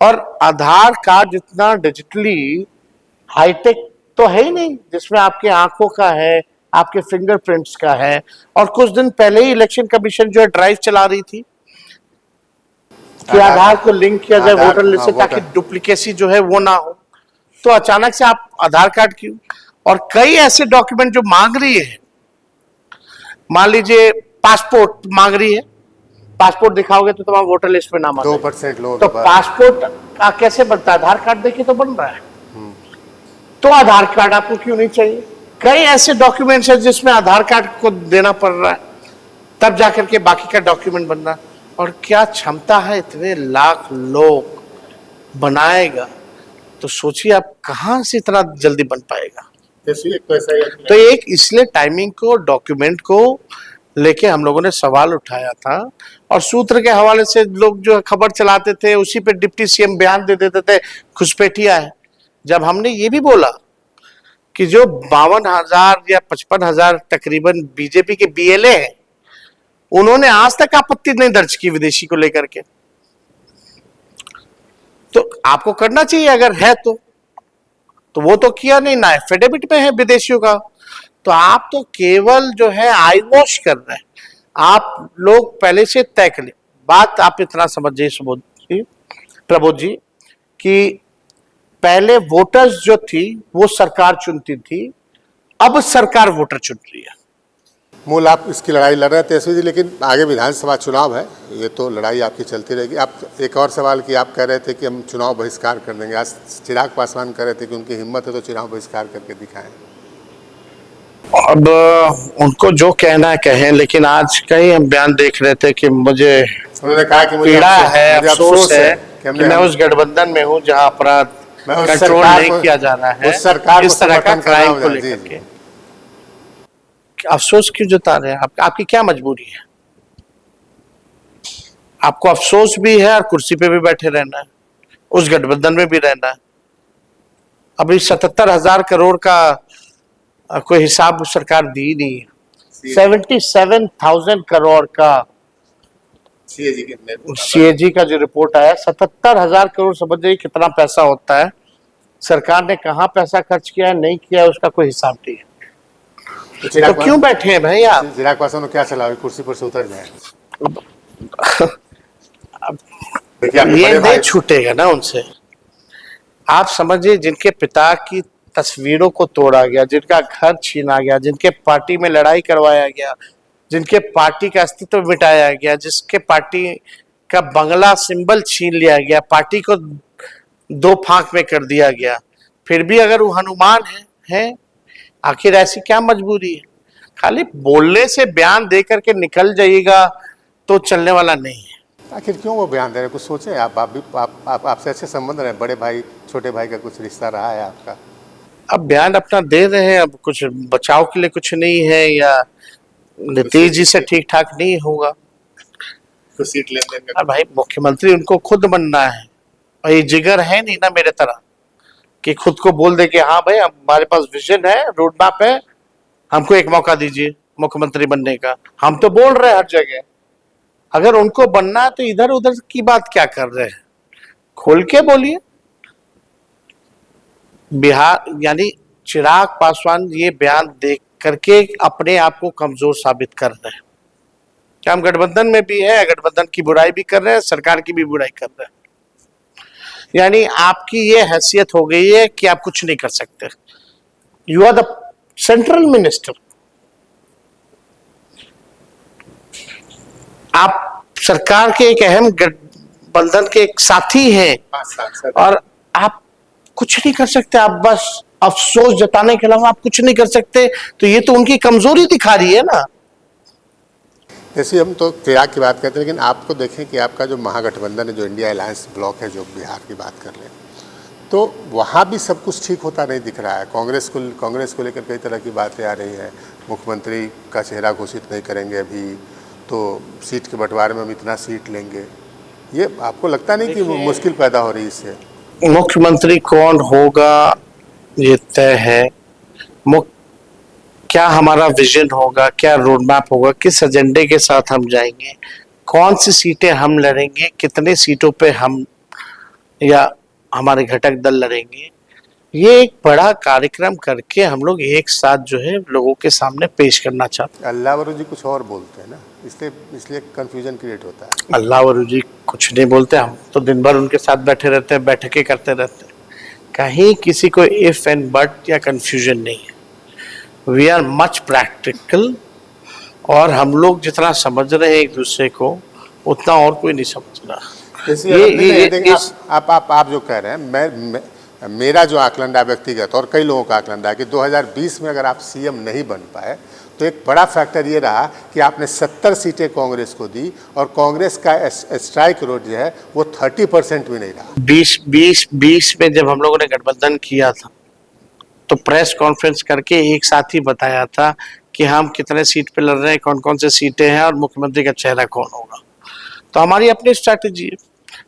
और आधार कार्ड जितना डिजिटली हाईटेक तो है ही नहीं, जिसमें आपके आंखों का है, आपके फिंगरप्रिंट्स का है। और कुछ दिन पहले ही इलेक्शन कमीशन जो है ड्राइव चला रही थी कि आधार को लिंक किया जाए वोटर लिस्ट से, ताकि डुप्लीकेसी जो है वो ना हो। तो अचानक से आप आधार कार्ड क्यों? और कई ऐसे डॉक्यूमेंट जो मांग रही है, मान लीजिए पासपोर्ट मांग रही है, पासपोर्ट दिखाओगे तो तुम्हारा वोटर लिस्ट में नाम आता है। 2% लोगों तो के पास। पासपोर्ट का कैसे बनता है? आधार कार्ड देखिए तो बन रहा है। तो आधार कार्ड आपको क्यों नहीं चाहिए? कई ऐसे डॉक्यूमेंट्स हैं जिसमें आधार कार्ड को देना पड़ रहा है, तब जाकर के बाकी का डॉक्यूमेंट बन रहा है। और क्या क्षमता है, इतने लाख लोग बनाएगा तो सोचिए आप कहां से इतना जल्दी बन पाएगा। तो एक इसलिए टाइमिंग को, डॉक्यूमेंट को लेके हम लोगों ने सवाल उठाया था। और सूत्र के हवाले से लोग जो खबर चलाते थे, उसी पे डिप्टी सीएम बयान दे देते थे, घुसपैठिया है। जब हमने ये भी बोला कि जो 52,000 या 55,000 तकरीबन बीजेपी के बीएलए हैं, उन्होंने आज तक आपत्ति नहीं दर्ज की विदेशी को लेकर के, तो आपको करना चाहिए अगर है तो वो तो किया नहीं ना, एफिडेविट में है विदेशियों का। तो आप तो केवल जो है आई वॉश कर रहे हैं। आप लोग पहले से तय कर ले बात। आप इतना समझिए प्रबोध जी कि पहले वोटर्स जो थी वो सरकार चुनती थी, अब सरकार वोटर चुन रही है। मूल आप इसकी लड़ाई लड़ रहे हैं तेजस्वी जी, लेकिन आगे विधानसभा चुनाव है, ये तो लड़ाई आपकी चलती रहेगी। आप एक और सवाल कि आप कह रहे थे कि हम चुनाव बहिष्कार कर देंगे। आज चिराग पासवान कह रहे थे कि उनकी हिम्मत है तो चुनाव बहिष्कार करके दिखाएं। अब उनको जो कहना है कहें, लेकिन आज कहीं हम बयान देख रहे थे कि मुझे उन्होंने कहा कि मुझे पीड़ा है, मुझे अफसोस है कि कि मैं उस गठबंधन में हूं जहां अपराध मैं उस कंट्रोल सरकार नहीं को- किया जा रहा है, उस सरकार को इस तरह का समर्थन करना क्राइम हो को जाए। जी, लेकर जी। के अफसोस क्यों जता रहे हैं? आपकी क्या मजबूरी है? आपको अफसोस भी है और कुर्सी पे भी बैठे रहना है, उस गठबंधन में भी रहना है। अभी 77,000 करोड़ का कोई हिसाब सरकार दी नहीं है। 77,000 करोड़ का सीएजी का जो रिपोर्ट आया, 77,000 करोड़, समझ जाइए कितना पैसा होता है। सरकार ने कहाँ पैसा खर्च किया है, नहीं किया है, उसका कोई हिसाब नहीं है। तो क्यों बैठे हैं भाई आप? चिराग पासवान को क्या सलाह, कुर्सी पर से उतर जाए? देखिए, आपके ये बड़े नहीं भाई- छूटेगा ना उनसे। आप समझिए, जिनके पिता की तस्वीरों को तोड़ा गया, जिनका घर छीना गया, जिनके पार्टी में लड़ाई करवाया गया, जिनके पार्टी का अस्तित्व मिटाया गया, जिसके पार्टी का बंगला सिंबल छीन लिया गया, पार्टी को 2 फांक में कर दिया गया, फिर भी अगर वो हनुमान है, आखिर ऐसी क्या मजबूरी है? खाली बोलने से, बयान दे करके निकल जाइएगा तो चलने वाला नहीं है। आखिर क्यों वो बयान दे रहे हैं? कुछ सोचें आप भी, आपसे अच्छे संबंध रहे, बड़े भाई छोटे भाई का कुछ रिश्ता रहा है आपका। अब बयान अपना दे रहे हैं, अब कुछ बचाव के लिए कुछ नहीं है, या नीतीश जी से ठीक ठाक नहीं होगा। तो सीट लेने में अब भाई मुख्यमंत्री उनको खुद बनना है, और ये जिगर है नहीं ना मेरे तरह कि खुद को बोल दे कि हाँ भाई हमारे पास विजन है, रोड मैप है, हमको एक मौका दीजिए मुख्यमंत्री बनने का। हम तो बोल रहे हैं हर जगह। अगर उनको बनना है तो इधर उधर की बात क्या कर रहे हैं? खोल के बोलिए। बिहार यानी चिराग पासवान ये बयान देख करके अपने आप को कमजोर साबित कर रहे हैं कि हम गठबंधन में भी है, गठबंधन की बुराई भी कर रहे हैं, सरकार की भी बुराई कर रहे हैं। यानी आपकी ये हैसियत हो गई है कि आप कुछ नहीं कर सकते। You are the central minister, आप सरकार के एक अहम गठबंधन के एक साथी हैं और आप कुछ नहीं कर सकते, आप बस अफसोस जताने के अलावा आप कुछ नहीं कर सकते, तो ये तो उनकी कमजोरी दिखा रही है ना। जैसे हम तो त्याग की बात करते हैं, लेकिन आपको देखें कि आपका जो महागठबंधन है, जो इंडिया अलायंस ब्लॉक है, जो बिहार की बात कर लें, तो वहाँ भी सब कुछ ठीक होता नहीं दिख रहा है। कांग्रेस को लेकर कई तरह की बातें आ रही हैं, मुख्यमंत्री का चेहरा घोषित नहीं करेंगे अभी, तो सीट के बंटवारे में हम इतना सीट लेंगे। ये आपको लगता नहीं कि मुश्किल पैदा हो रही है इससे? मुख्यमंत्री कौन होगा ये तय है, क्या हमारा विजन होगा, क्या रोड मैप होगा, किस एजेंडे के साथ हम जाएंगे, कौन सी सीटें हम लड़ेंगे, कितने सीटों पे हम या हमारे घटक दल लड़ेंगे, ये एक बड़ा कार्यक्रम करके हम लोग एक साथ जो है लोगों के सामने पेश करना चाहते हैं। अल्लाह वरू जी कुछ और बोलते हैं ना, इसलिए कंफ्यूजन क्रिएट होता है। अल्लाह वरू जी कुछ नहीं बोलते, हम तो दिन भर उनके साथ बैठे रहते हैं, बैठकें करते रहते हैं, कहीं किसी को इफ एंड बट या कंफ्यूजन नहीं है। वी आर मच प्रैक्टिकल, और हम लोग जितना समझ रहे हैं एक दूसरे को उतना और कोई नहीं समझ रहा। आप जो कह रहे हैं, मेरा जो आकलन है व्यक्तिगत और कई लोगों का आकलन है कि 2020 में अगर आप सीएम नहीं बन पाए तो एक बड़ा फैक्टर ये रहा कि आपने 70 सीटें कांग्रेस को दी और कांग्रेस का स्ट्राइक रेट जो है वो 30% भी नहीं रहा। 20 में जब हम लोगों ने गठबंधन किया था तो प्रेस कॉन्फ्रेंस करके एक साथ ही बताया था कि हम कितने सीट पे लड़ रहे हैं, कौन कौन से सीटें हैं और मुख्यमंत्री का चेहरा कौन होगा। तो हमारी अपनी स्ट्रैटेजी है,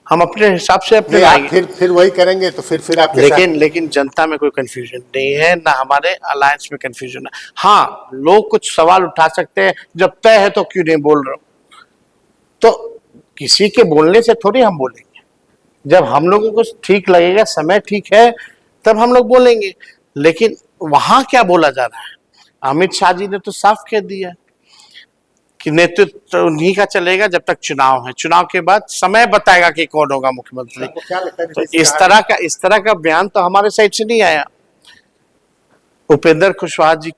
हम अपने हिसाब से अपने फिर वही करेंगे तो फिर आप लेकिन जनता में कोई कंफ्यूजन नहीं है, ना हमारे अलायंस में कंफ्यूजन है। हाँ, लोग कुछ सवाल उठा सकते हैं, जब तय है तो क्यों नहीं बोल रहे हो, तो किसी के बोलने से थोड़ी हम बोलेंगे, जब हम लोगों को ठीक लगेगा, समय ठीक है, तब हम लोग बोलेंगे। लेकिन वहां क्या बोला जा रहा है, अमित शाह जी ने तो साफ कह दिया कि नेतृत्व उन्हीं का चलेगा जब तक चुनाव है, चुनाव के बाद समय बताएगा कि कौन होगा मुख्यमंत्री। तो इस तरह का बयान तो हमारे साइड से नहीं आया। उपेंद्र कुशवाहा जी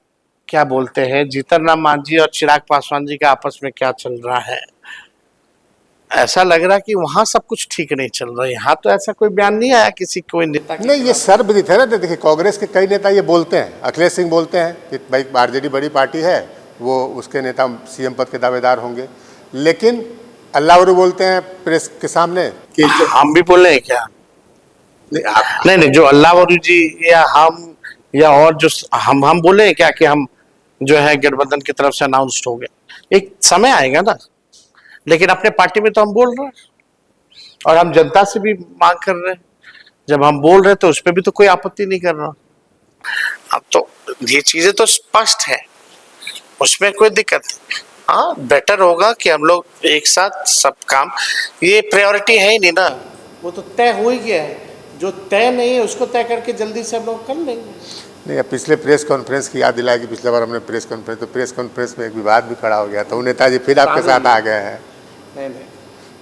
क्या बोलते हैं, जीतन राम मांझी और चिराग पासवान जी का आपस में क्या चल रहा है, ऐसा लग रहा कि वहां सब कुछ ठीक नहीं चल रहा है। यहाँ तो ऐसा कोई बयान नहीं आया किसी कोई नेता नहीं, ये सर्वविदित है ना। देखिए, कांग्रेस के कई नेता ये बोलते हैं, अखिलेश सिंह बोलते हैं कि भाई आरजेडी बड़ी पार्टी है, वो उसके नेता सीएम पद के दावेदार होंगे, लेकिन अल्लाह वरू बोलते हैं प्रेस के सामने कि हम भी बोले हैं क्या? नहीं, जो अल्लाह वरू जी या हम या और जो हम बोले हैं क्या कि हम जो है गठबंधन की तरफ से अनाउंस्ड हो गए, एक समय आएगा ना। लेकिन अपने पार्टी में तो हम बोल रहे हैं और हम जनता से भी मांग कर रहे हैं, जब हम बोल रहे हैं तो उस पर भी तो कोई आपत्ति नहीं कर रहा। अब तो ये चीजें तो स्पष्ट है, उसमें कोई दिक्कत नहीं। हाँ, बेटर होगा कि हम लोग एक साथ सब काम, ये प्रायोरिटी है ही नहीं ना, वो तो तय हो ही गया है, जो तय नहीं है उसको तय करके जल्दी से हम लोग कर लेंगे। नहीं, अब पिछले प्रेस कॉन्फ्रेंस की याद दिलाया कि पिछले बार हमने प्रेस कॉन्फ्रेंस में एक विवाद भी खड़ा हो गया था, वो नेताजी फिर आपके साथ आ गए हैं। नहीं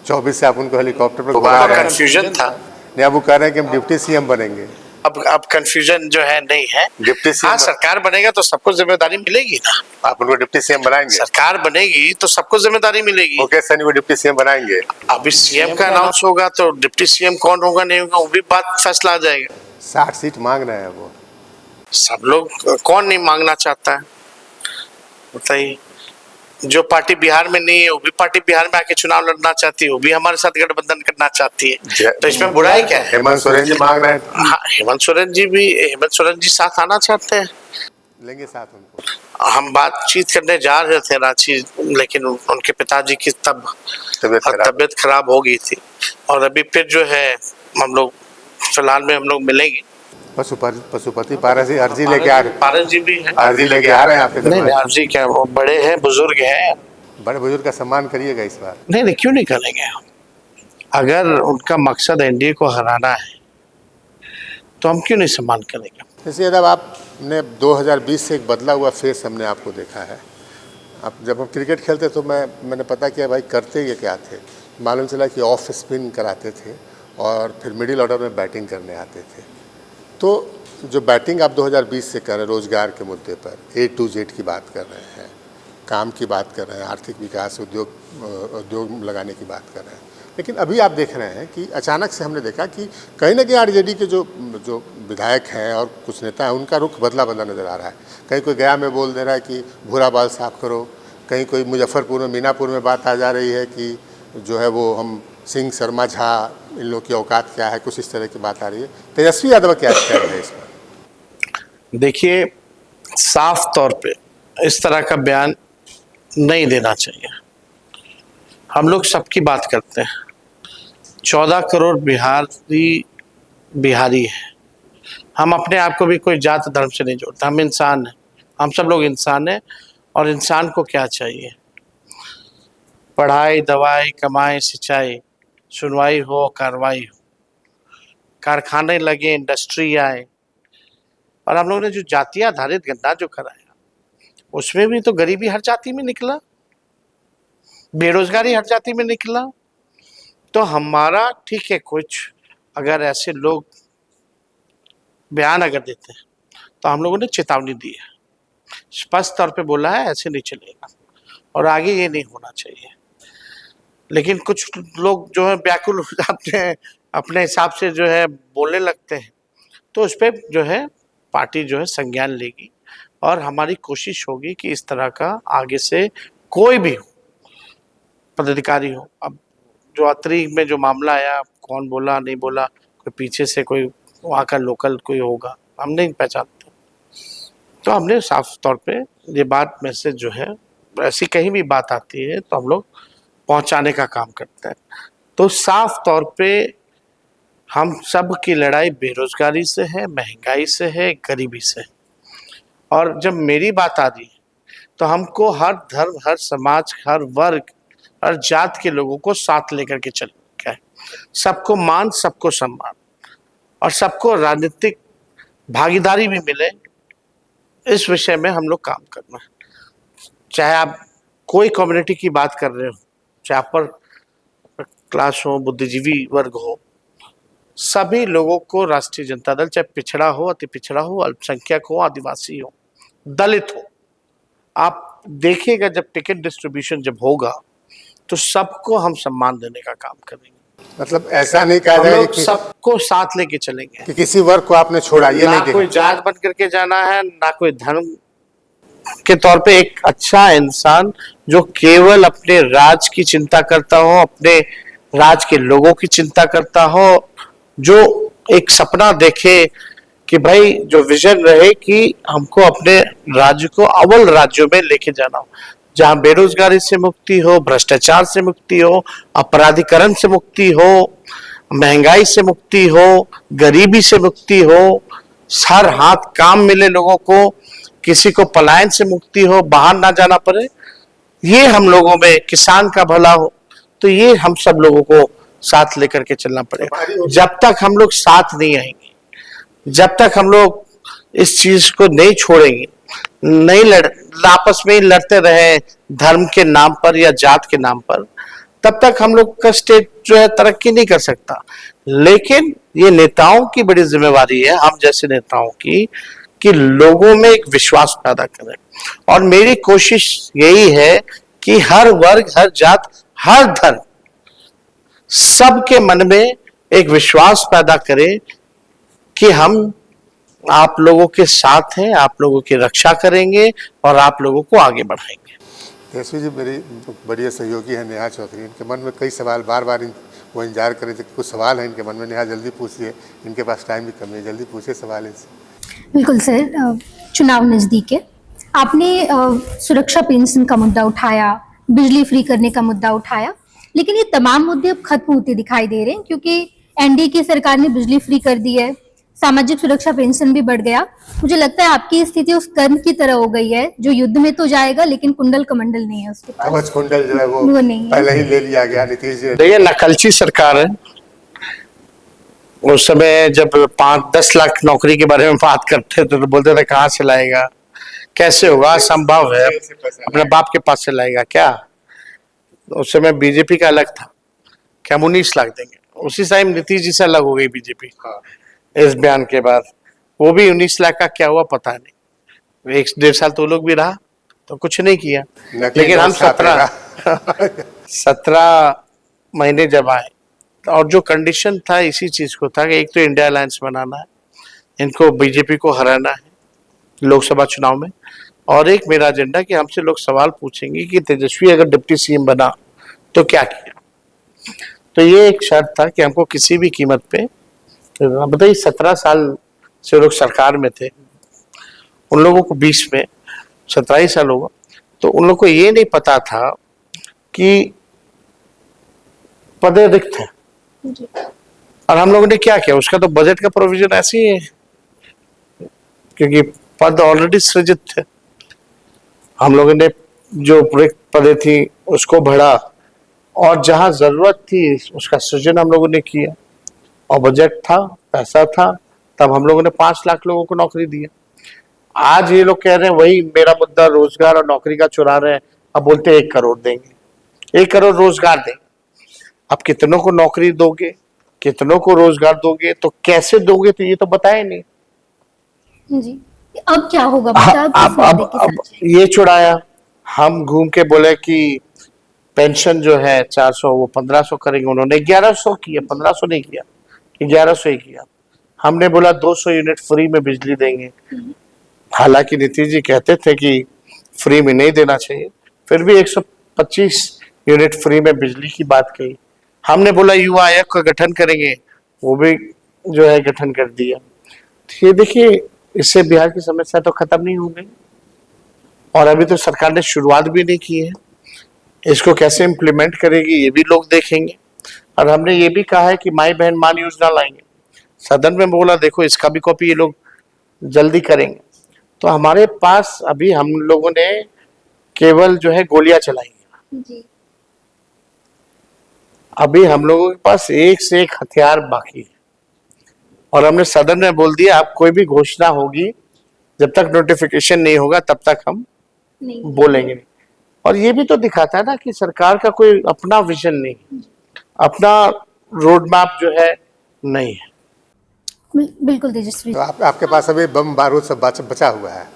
24 से आप उनको हेलीकॉप्टर पर घुमा रहे हैं। कंफ्यूजन था। नहीं, अब वो कह रहे हैं कि हम डिप्टी सीएम बनेंगे। अब कंफ्यूजन जो है नहीं है, डिप्टी सीएम। हाँ, सरकार बनेगा तो सबको जिम्मेदारी मिलेगी ना। आप उनको डिप्टी सीएम बनाएंगे? सरकार बनेगी तो सबको जिम्मेदारी मिलेगी। मुकेश सहनी को डिप्टी सीएम बनाएंगे? अभी सीएम का अनाउंस होगा तो डिप्टी सीएम कौन होगा नहीं होगा वो भी बात फैसला आ जाएगा। 60 सीट मांग रहे हैं वो। सब लोग, कौन नहीं मांगना चाहता है बताइए। जो पार्टी बिहार में नहीं है वो भी पार्टी बिहार में आके चुनाव लड़ना चाहती है, वो भी हमारे साथ गठबंधन करना चाहती है, तो इसमें बुराई क्या है? हेमंत सोरेन जी मांग रहे हैं। हाँ, हेमंत सोरेन जी साथ आना चाहते हैं, लेंगे साथ उनको। हम बातचीत करने जा रहे थे रांची, लेकिन उनके पिताजी की तब तबीयत खराब हो गई थी, और अभी फिर जो है हम लोग फिलहाल में हम लोग मिलेंगे। पशुपति पारस जी अर्जी लेके आ रहे हैं। पारस जी भी हैं, अर्जी लेके आ रहे हैं आपके नहीं अर्जी क्या, वो बड़े हैं, बुजुर्ग हैं, बड़े बुजुर्ग का सम्मान करिएगा इस बार। नहीं क्यों नहीं करेंगे हम, अगर उनका मकसद एनडीए को हराना है तो हम क्यों नहीं सम्मान करेंगे। जैसे जब आपने 2020 से एक बदला हुआ फेस हमने आपको देखा है। आप जब हम क्रिकेट खेलते तो मैंने पता किया भाई करते ये क्या थे, मालूम चला कि ऑफ स्पिन कराते थे और फिर मिडिल ऑर्डर में बैटिंग करने आते थे। तो जो बैटिंग आप 2020 से कर रहे हैं रोजगार के मुद्दे पर, A to Z की बात कर रहे हैं, काम की बात कर रहे हैं, आर्थिक विकास, उद्योग लगाने की बात कर रहे हैं, लेकिन अभी आप देख रहे हैं कि अचानक से हमने देखा कि कहीं ना कहीं आरजेडी के जो विधायक हैं और कुछ नेता हैं उनका रुख बदला नज़र आ रहा है। कहीं कोई गया में बोल दे रहा है कि भूरा बाल साफ करो, कहीं कोई मुजफ्फरपुर में मीनापुर में बात आ जा रही है कि जो है वो हम सिंह शर्मा झा इन लोगों की औकात क्या है, कुछ इस तरह की बात आ रही है। तेजस्वी यादव क्या कह रहे हैं इस पर? देखिए, साफ तौर पे इस तरह का बयान नहीं देना चाहिए। हम लोग सबकी बात करते हैं, 14 करोड़ बिहारी है। हम अपने आप को भी कोई जात धर्म से नहीं जोड़ते, हम इंसान हैं, हम सब लोग इंसान हैं। और इंसान को क्या चाहिए? पढ़ाई, दवाई, कमाई, सिंचाई, सुनवाई हो, कार्रवाई हो, कारखाने लगे, इंडस्ट्री आए। और हम लोगों ने जो जाति आधारित गणना जो कराया, उसमें भी तो गरीबी हर जाति में निकला, बेरोजगारी हर जाति में निकला। तो हमारा ठीक है, कुछ अगर ऐसे लोग बयान अगर देते हैं तो हम लोगों ने चेतावनी दी है, स्पष्ट तौर पे बोला है ऐसे नहीं चलेगा और आगे ये नहीं होना चाहिए। लेकिन कुछ लोग जो है व्याकुल हो जाते हैं, अपने हिसाब से जो है बोलने लगते हैं, तो उस पर जो है पार्टी जो है संज्ञान लेगी और हमारी कोशिश होगी कि इस तरह का आगे से कोई भी हो, पदाधिकारी हो। अब जो अतरी में जो मामला आया, कौन बोला नहीं बोला, कोई पीछे से कोई वहाँ का लोकल कोई होगा, हम नहीं पहचानते। तो हमने साफ तौर पे ये बात मैसेज जो है, ऐसी कहीं भी बात आती है तो हम लोग पहुंचाने का काम करते हैं। तो साफ तौर पे हम सब की लड़ाई बेरोजगारी से है, महंगाई से है, गरीबी से है। और जब मेरी बात आ रही है तो हमको हर धर्म, हर समाज, हर वर्ग, हर जात के लोगों को साथ लेकर के चलना है। सबको मान, सबको सम्मान और सबको राजनीतिक भागीदारी भी मिले, इस विषय में हम लोग काम करना है। चाहे आप कोई कम्युनिटी की बात कर रहे हो, चाहे अपर क्लास हो, बुद्धिजीवी वर्ग हो, सभी लोगों को राष्ट्रीय जनता दल, चाहे पिछड़ा हो, अति पिछड़ा हो, अल्पसंख्यक हो, आदिवासी हो, दलित हो, आप देखिएगा जब टिकट डिस्ट्रीब्यूशन जब होगा तो सबको हम सम्मान देने का काम करेंगे। मतलब ऐसा नहीं कहा हम जाएगा लोग कि सबको साथ लेके चलेंगे, कि किसी वर्ग को आपने छोड़ा, ये ना नहीं कोई देखा। जात बन करके जाना है, ना कोई धर्म के तौर पे। एक अच्छा इंसान जो केवल अपने राज की चिंता करता हो, अपने राज के लोगों की चिंता करता हो, जो एक सपना देखे कि भाई जो विजन रहे कि हमको अपने राज्य को अव्वल राज्यों में लेके जाना हो, जहां बेरोजगारी से मुक्ति हो, भ्रष्टाचार से मुक्ति हो, अपराधीकरण से मुक्ति हो, महंगाई से मुक्ति हो, गरीबी से मुक्ति हो, हर हाथ काम मिले लोगों को, किसी को पलायन से मुक्ति हो, बाहर ना जाना पड़े, ये हम लोगों में किसान का भला हो। तो ये हम सब लोगों को साथ लेकर के चलना पड़ेगा। जब तक हम लोग साथ नहीं आएंगे, जब तक हम लोग इस चीज को नहीं छोड़ेंगे, नहीं आपस में ही लड़ते रहे धर्म के नाम पर या जात के नाम पर, तब तक हम लोग का स्टेट जो है तरक्की नहीं कर सकता। लेकिन ये नेताओं की बड़ी जिम्मेवारी है, हम जैसे नेताओं की, कि लोगों में एक विश्वास पैदा करें। और मेरी कोशिश यही है कि हर वर्ग, हर जात, हर धर्म, सबके मन में एक विश्वास पैदा करें कि हम आप लोगों के साथ हैं, आप लोगों की रक्षा करेंगे और आप लोगों को आगे बढ़ाएंगे। तेजस्वी जी मेरी बड़ी सहयोगी है नेहा चौधरी, इनके मन में कई सवाल बार बार वो इंतजार कर रहे थे, कुछ सवाल है इनके मन में। नेहा जल्दी पूछिए, इनके पास टाइम भी कम है, जल्दी पूछिए सवाल इनसे। बिल्कुल सर, चुनाव नज़दीक है, आपने सुरक्षा पेंशन का मुद्दा उठाया, बिजली फ्री करने का मुद्दा उठाया, लेकिन ये तमाम मुद्दे अब खत्म होते दिखाई दे रहे हैं क्योंकि एनडीए की सरकार ने बिजली फ्री कर दी है, सामाजिक सुरक्षा पेंशन भी बढ़ गया। मुझे लगता है आपकी स्थिति उस कर्म की तरह हो गई है जो युद्ध में तो जाएगा लेकिन कुंडल कमंडल नहीं है उसके पास। कवच कुंडल जो है वो नहीं है। पहले ही ले लिया गया नीतीश जी। देखिए, नकलची सरकार है। उस समय जब 5-10 लाख नौकरी के बारे में बात करते थे तो बोलते थे कहाँ से लाएगा, कैसे होगा, संभव है, अपने बाप के पास से लाएगा क्या। उस समय बीजेपी का अलग था, क्या 19 लाख देंगे। उसी टाइम नीतीश जी से अलग हो गई बीजेपी इस बयान के बाद। वो भी 19 लाख का क्या हुआ पता नहीं। 1 1.5 साल तो वो लोग भी रहा तो कुछ नहीं किया। नकली लेकिन हम नोट छापे 17 महीने जब आए और जो कंडीशन था इसी चीज को था कि एक तो इंडिया अलायंस बनाना है, इनको बीजेपी को हराना है लोकसभा चुनाव में, और एक मेरा एजेंडा कि हमसे लोग सवाल पूछेंगे कि तेजस्वी अगर डिप्टी सीएम बना तो क्या किया। तो ये एक शर्त था कि हमको किसी भी कीमत पे, बताइए 17 साल से लोग सरकार में थे, उन लोगों को 20 में 17 ही साल होगा, तो उन लोगों को ये नहीं पता था कि पदे रिक्त है। और हम लोगों ने क्या किया, उसका तो बजट का प्रोविजन ऐसे ही है क्योंकि पद ऑलरेडी सृजित थे। हम लोगों ने जो रिक्त पदे थी उसको बढ़ा और जहां जरूरत थी उसका सृजन हम लोगों ने किया, और बजट था, पैसा था, तब हम लोगों ने 5 लाख लोगों को नौकरी दी। आज ये लोग कह रहे हैं वही मेरा मुद्दा रोजगार और नौकरी का चुरा रहे हैं, अब बोलते हैं 1 करोड़ देंगे, 1 करोड़ रोजगार देंगे। अब कितनों को नौकरी दोगे, कितनों को रोजगार दोगे, तो कैसे दोगे, तो ये तो बताए नहीं। जी, अब क्या होगा मतलब अब अब अब ये चुराया, हम घूम के बोले कि पेंशन जो है 400 वो 1500 करेंगे, उन्होंने 1100 किया, 1500 नहीं किया, 1100 ही किया। हमने बोला 200 यूनिट फ्री में बिजली देंगे, हालांकि नीतीश जी कहते थे कि फ्री में नहीं देना चाहिए, फिर भी 125 यूनिट फ्री में बिजली की बात कही। हमने बोला युवा आयोग का गठन करेंगे, वो भी जो है गठन कर दिया। तो ये देखिए, इससे बिहार की समस्या तो खत्म नहीं हो गई, और अभी तो सरकार ने शुरुआत भी नहीं की है। इसको कैसे इम्प्लीमेंट करेगी ये भी लोग देखेंगे। और हमने ये भी कहा है कि माई बहन मान योजना लाएंगे, सदन में बोला देखो इसका भी कॉपी ये लोग जल्दी करेंगे। तो हमारे पास अभी हम लोगों ने केवल जो है गोलियां चलाई हैं, अभी हम लोगों के पास एक से एक हथियार बाकी है। और हमने सदन में बोल दिया अब कोई भी घोषणा होगी जब तक नोटिफिकेशन नहीं होगा तब तक हम बोलेंगे नहीं। और ये भी तो दिखाता है ना कि सरकार का कोई अपना विजन नहीं, अपना रोड मैप जो है नहीं है। बिल्कुल तेजस्वी। तो आपके पास अभी बम बारूद सब बचा हुआ है?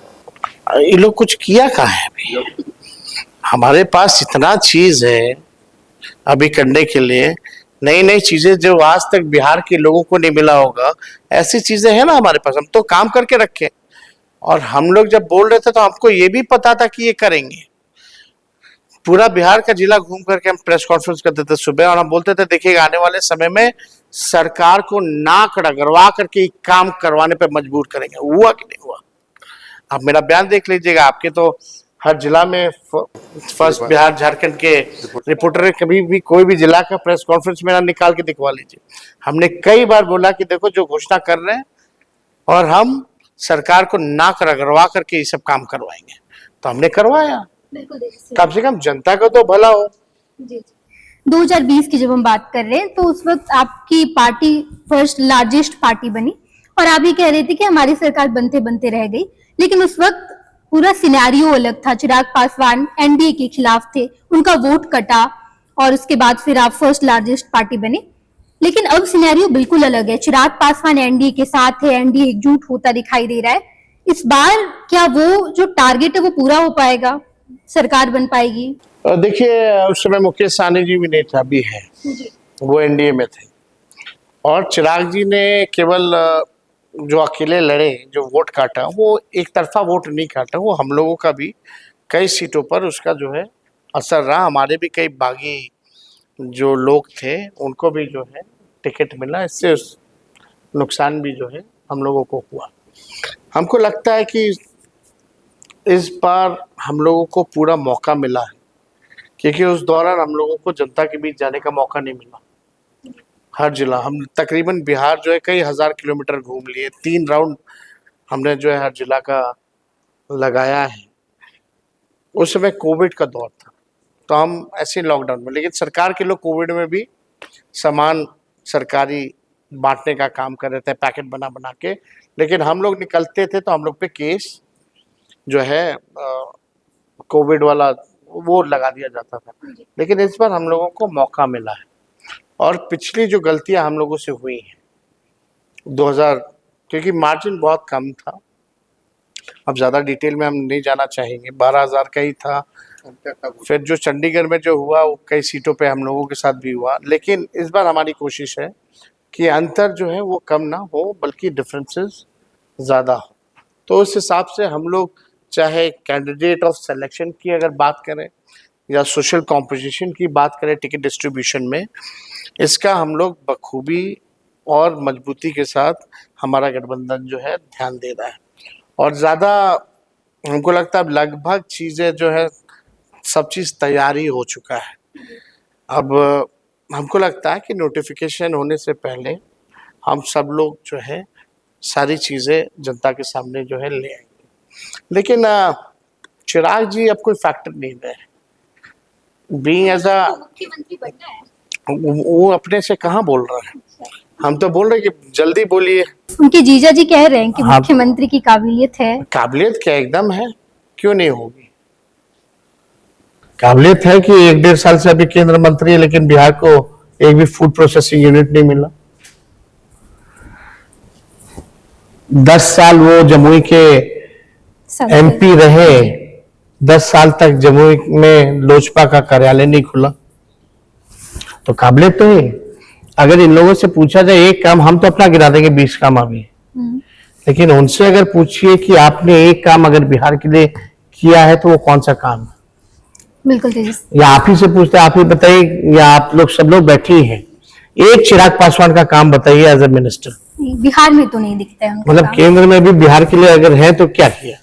ये लोग कुछ किया कहाँ है अभी? हमारे पास इतना चीज है अभी करने के लिए, नई नई चीजें जो आज तक बिहार के लोगों को नहीं मिला होगा, ऐसी चीजें हैं ना हमारे पास, हम तो काम करके रखे। और हम लोग जब बोल रहे थे तो हमको ये भी पता था कि ये करेंगे। पूरा बिहार का जिला घूम करके हम प्रेस कॉन्फ्रेंस करते थे सुबह, और हम बोलते थे देखिएगा आने वाले समय में सरकार को नाक रगड़वा करके काम करवाने पे मजबूर करेंगे। हुआ कि नहीं हुआ? आप मेरा बयान देख लीजिएगा, आपके तो हर जिला में फर्स्ट बिहार झारखंड के रिपोर्टर, कभी भी कोई भी जिला का प्रेस कॉन्फ्रेंस मेरा निकाल के दिखवा लीजिए। हमने कई बार बोला कि देखो जो घोषणा कर रहे हैं, और हम सरकार को नाक रगड़वा करके ये सब काम करवाएंगे, तो हमने करवाया। कम से कम जनता का तो भला हो। 2020 की जब हम बात कर रहे हैं तो उस वक्त आपकी पार्टी फर्स्ट लार्जेस्ट पार्टी बनी, और आप ये कह रहे थे कि हमारी सरकार बनते बनते रह गई, लेकिन उस वक्त पूरा सिनेरियो अलग था। चिराग पासवान एनडीए के खिलाफ थे, उनका वोट कटा, और उसके बाद फिर आप फर्स्ट लार्जेस्ट पार्टी बने। लेकिन अब सिनेरियो बिल्कुल अलग है, चिराग पासवान एनडीए के साथ है, एनडीए एकजुट होता दिखाई दे रहा है। इस बार क्या वो जो टारगेट है वो पूरा हो पाएगा, सरकार बन पाएगी? देखिए उस समय मुकेश सहनी जी भी नहीं था, अभी है, वो एनडीए में थे। और चिराग जी ने केवल जो अकेले लड़े, जो वोट काटा, वो एक तरफा वोट नहीं काटा, वो हम लोगों का भी कई सीटों पर उसका जो है असर रहा। हमारे भी कई बागी जो लोग थे उनको भी जो है टिकट मिला, इससे नुकसान भी जो है हम लोगों को हुआ। हमको लगता है कि इस बार हम लोगों को पूरा मौका मिला है, क्योंकि उस दौरान हम लोगों को जनता के बीच जाने का मौका नहीं मिला। हर जिला हम तकरीबन बिहार जो है कई हजार किलोमीटर घूम लिए, 3 राउंड हमने जो है हर जिला का लगाया है। उस समय कोविड का दौर था, तो हम ऐसे लॉकडाउन में, लेकिन सरकार के लोग कोविड में भी सामान सरकारी बांटने का काम कर रहे थे, पैकेट बना बना के। लेकिन हम लोग निकलते थे तो हम लोग पे केस जो है कोविड वाला वो लगा दिया जाता था। लेकिन इस बार हम लोगों को मौका मिला है, और पिछली जो गलतियां हम लोगों से हुई हैं क्योंकि मार्जिन बहुत कम था। अब ज़्यादा डिटेल में हम नहीं जाना चाहेंगे, 12,000 का ही था। फिर जो चंडीगढ़ में जो हुआ वो कई सीटों पे हम लोगों के साथ भी हुआ, लेकिन इस बार हमारी कोशिश है कि अंतर जो है वो कम ना हो बल्कि डिफरेंसेस ज़्यादा हो। तो उस हिसाब से हम लोग चाहे कैंडिडेट ऑफ सिलेक्शन की अगर बात करें या सोशल कॉम्पोजिशन की बात करें टिकट डिस्ट्रीब्यूशन में, इसका हम लोग बखूबी और मजबूती के साथ हमारा गठबंधन जो है ध्यान दे रहा है। और ज़्यादा हमको लगता है अब लगभग चीज़ें जो है सब चीज़ तैयारी हो चुका है। अब हमको लगता है कि नोटिफिकेशन होने से पहले हम सब लोग जो है सारी चीज़ें जनता के सामने जो है ले आएंगे। लेकिन चिराग जी अब कोई फैक्टर नहीं है। बीइंग एज अ मुख्यमंत्री बनना है। वो अपने से कहाँ बोल रहा है, हम तो बोल रहे हैं कि जल्दी बोलिए। उनके जीजा जी कह रहे हैं कि हाँ। मुख्यमंत्री की काबिलियत है। काबिलियत क्या एकदम है, क्यों नहीं होगी। काबिलियत है कि 1-1.5 साल से अभी केंद्र मंत्री है लेकिन बिहार को एक भी फूड प्रोसेसिंग यूनिट नहीं मिला। 10 साल वो जमुई के एमपी रहे, 10 साल तक जमुई में लोजपा का कार्यालय नहीं खुला, तो काबिलियत तो है। अगर इन लोगों से पूछा जाए एक काम, हम तो अपना गिरा देंगे 20 काम अभी, लेकिन उनसे अगर पूछिए कि आपने एक काम अगर बिहार के लिए किया है तो वो कौन सा काम है, बिल्कुल तेजस। या आप ही से पूछते, आप ही बताइए, या आप लोग सब लोग बैठे ही हैं, एक चिराग पासवान का काम बताइए एज ए मिनिस्टर। बिहार में तो नहीं दिखता है उनका मतलब काम। केंद्र में भी बिहार के लिए अगर है तो क्या किया,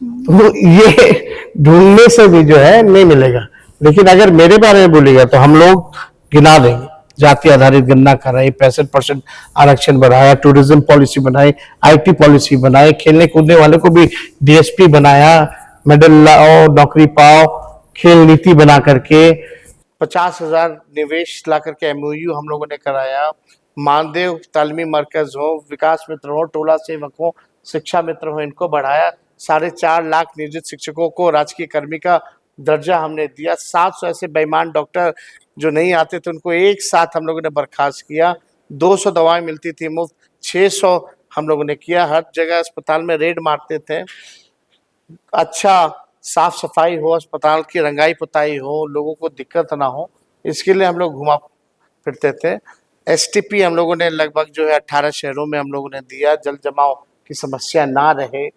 तो ये ढूंढने से भी जो है नहीं मिलेगा। लेकिन अगर मेरे बारे में बोलेगा तो हम लोग गिना देंगे, जाति आधारित गणना कराई, 65% आरक्षण बढ़ाया, टूरिज्म पॉलिसी बनाई, आईटी पॉलिसी बनाई, खेलने कूदने वाले को भी डीएसपी बनाया, मेडल लाओ नौकरी पाओ, खेल नीति बना करके 50,000 निवेश ला करके एमओयू हम लोगों ने कराया। मानदेव तालीमी मरकज हो, विकास मित्र हो, टोला सेवक हो, शिक्षा मित्र हो, इनको बढ़ाया। 4.5 लाख नियोजित शिक्षकों को राजकीय कर्मी का दर्जा हमने दिया। 700 ऐसे बेईमान डॉक्टर जो नहीं आते थे उनको एक साथ हम लोगों ने बर्खास्त किया। 200 दवाएं मिलती थी मुफ्त, 600 हम लोगों ने किया। हर जगह अस्पताल में रेड मारते थे। अच्छा साफ सफाई हो, अस्पताल की रंगाई पुताई हो, लोगों को दिक्कत ना हो, इसके लिए हम लोग घुमा फिरते थे। एसटीपी हम लोगों ने लगभग जो है 18 शहरों में हम लोगों ने दिया, जल जमाव की समस्या ना रहे,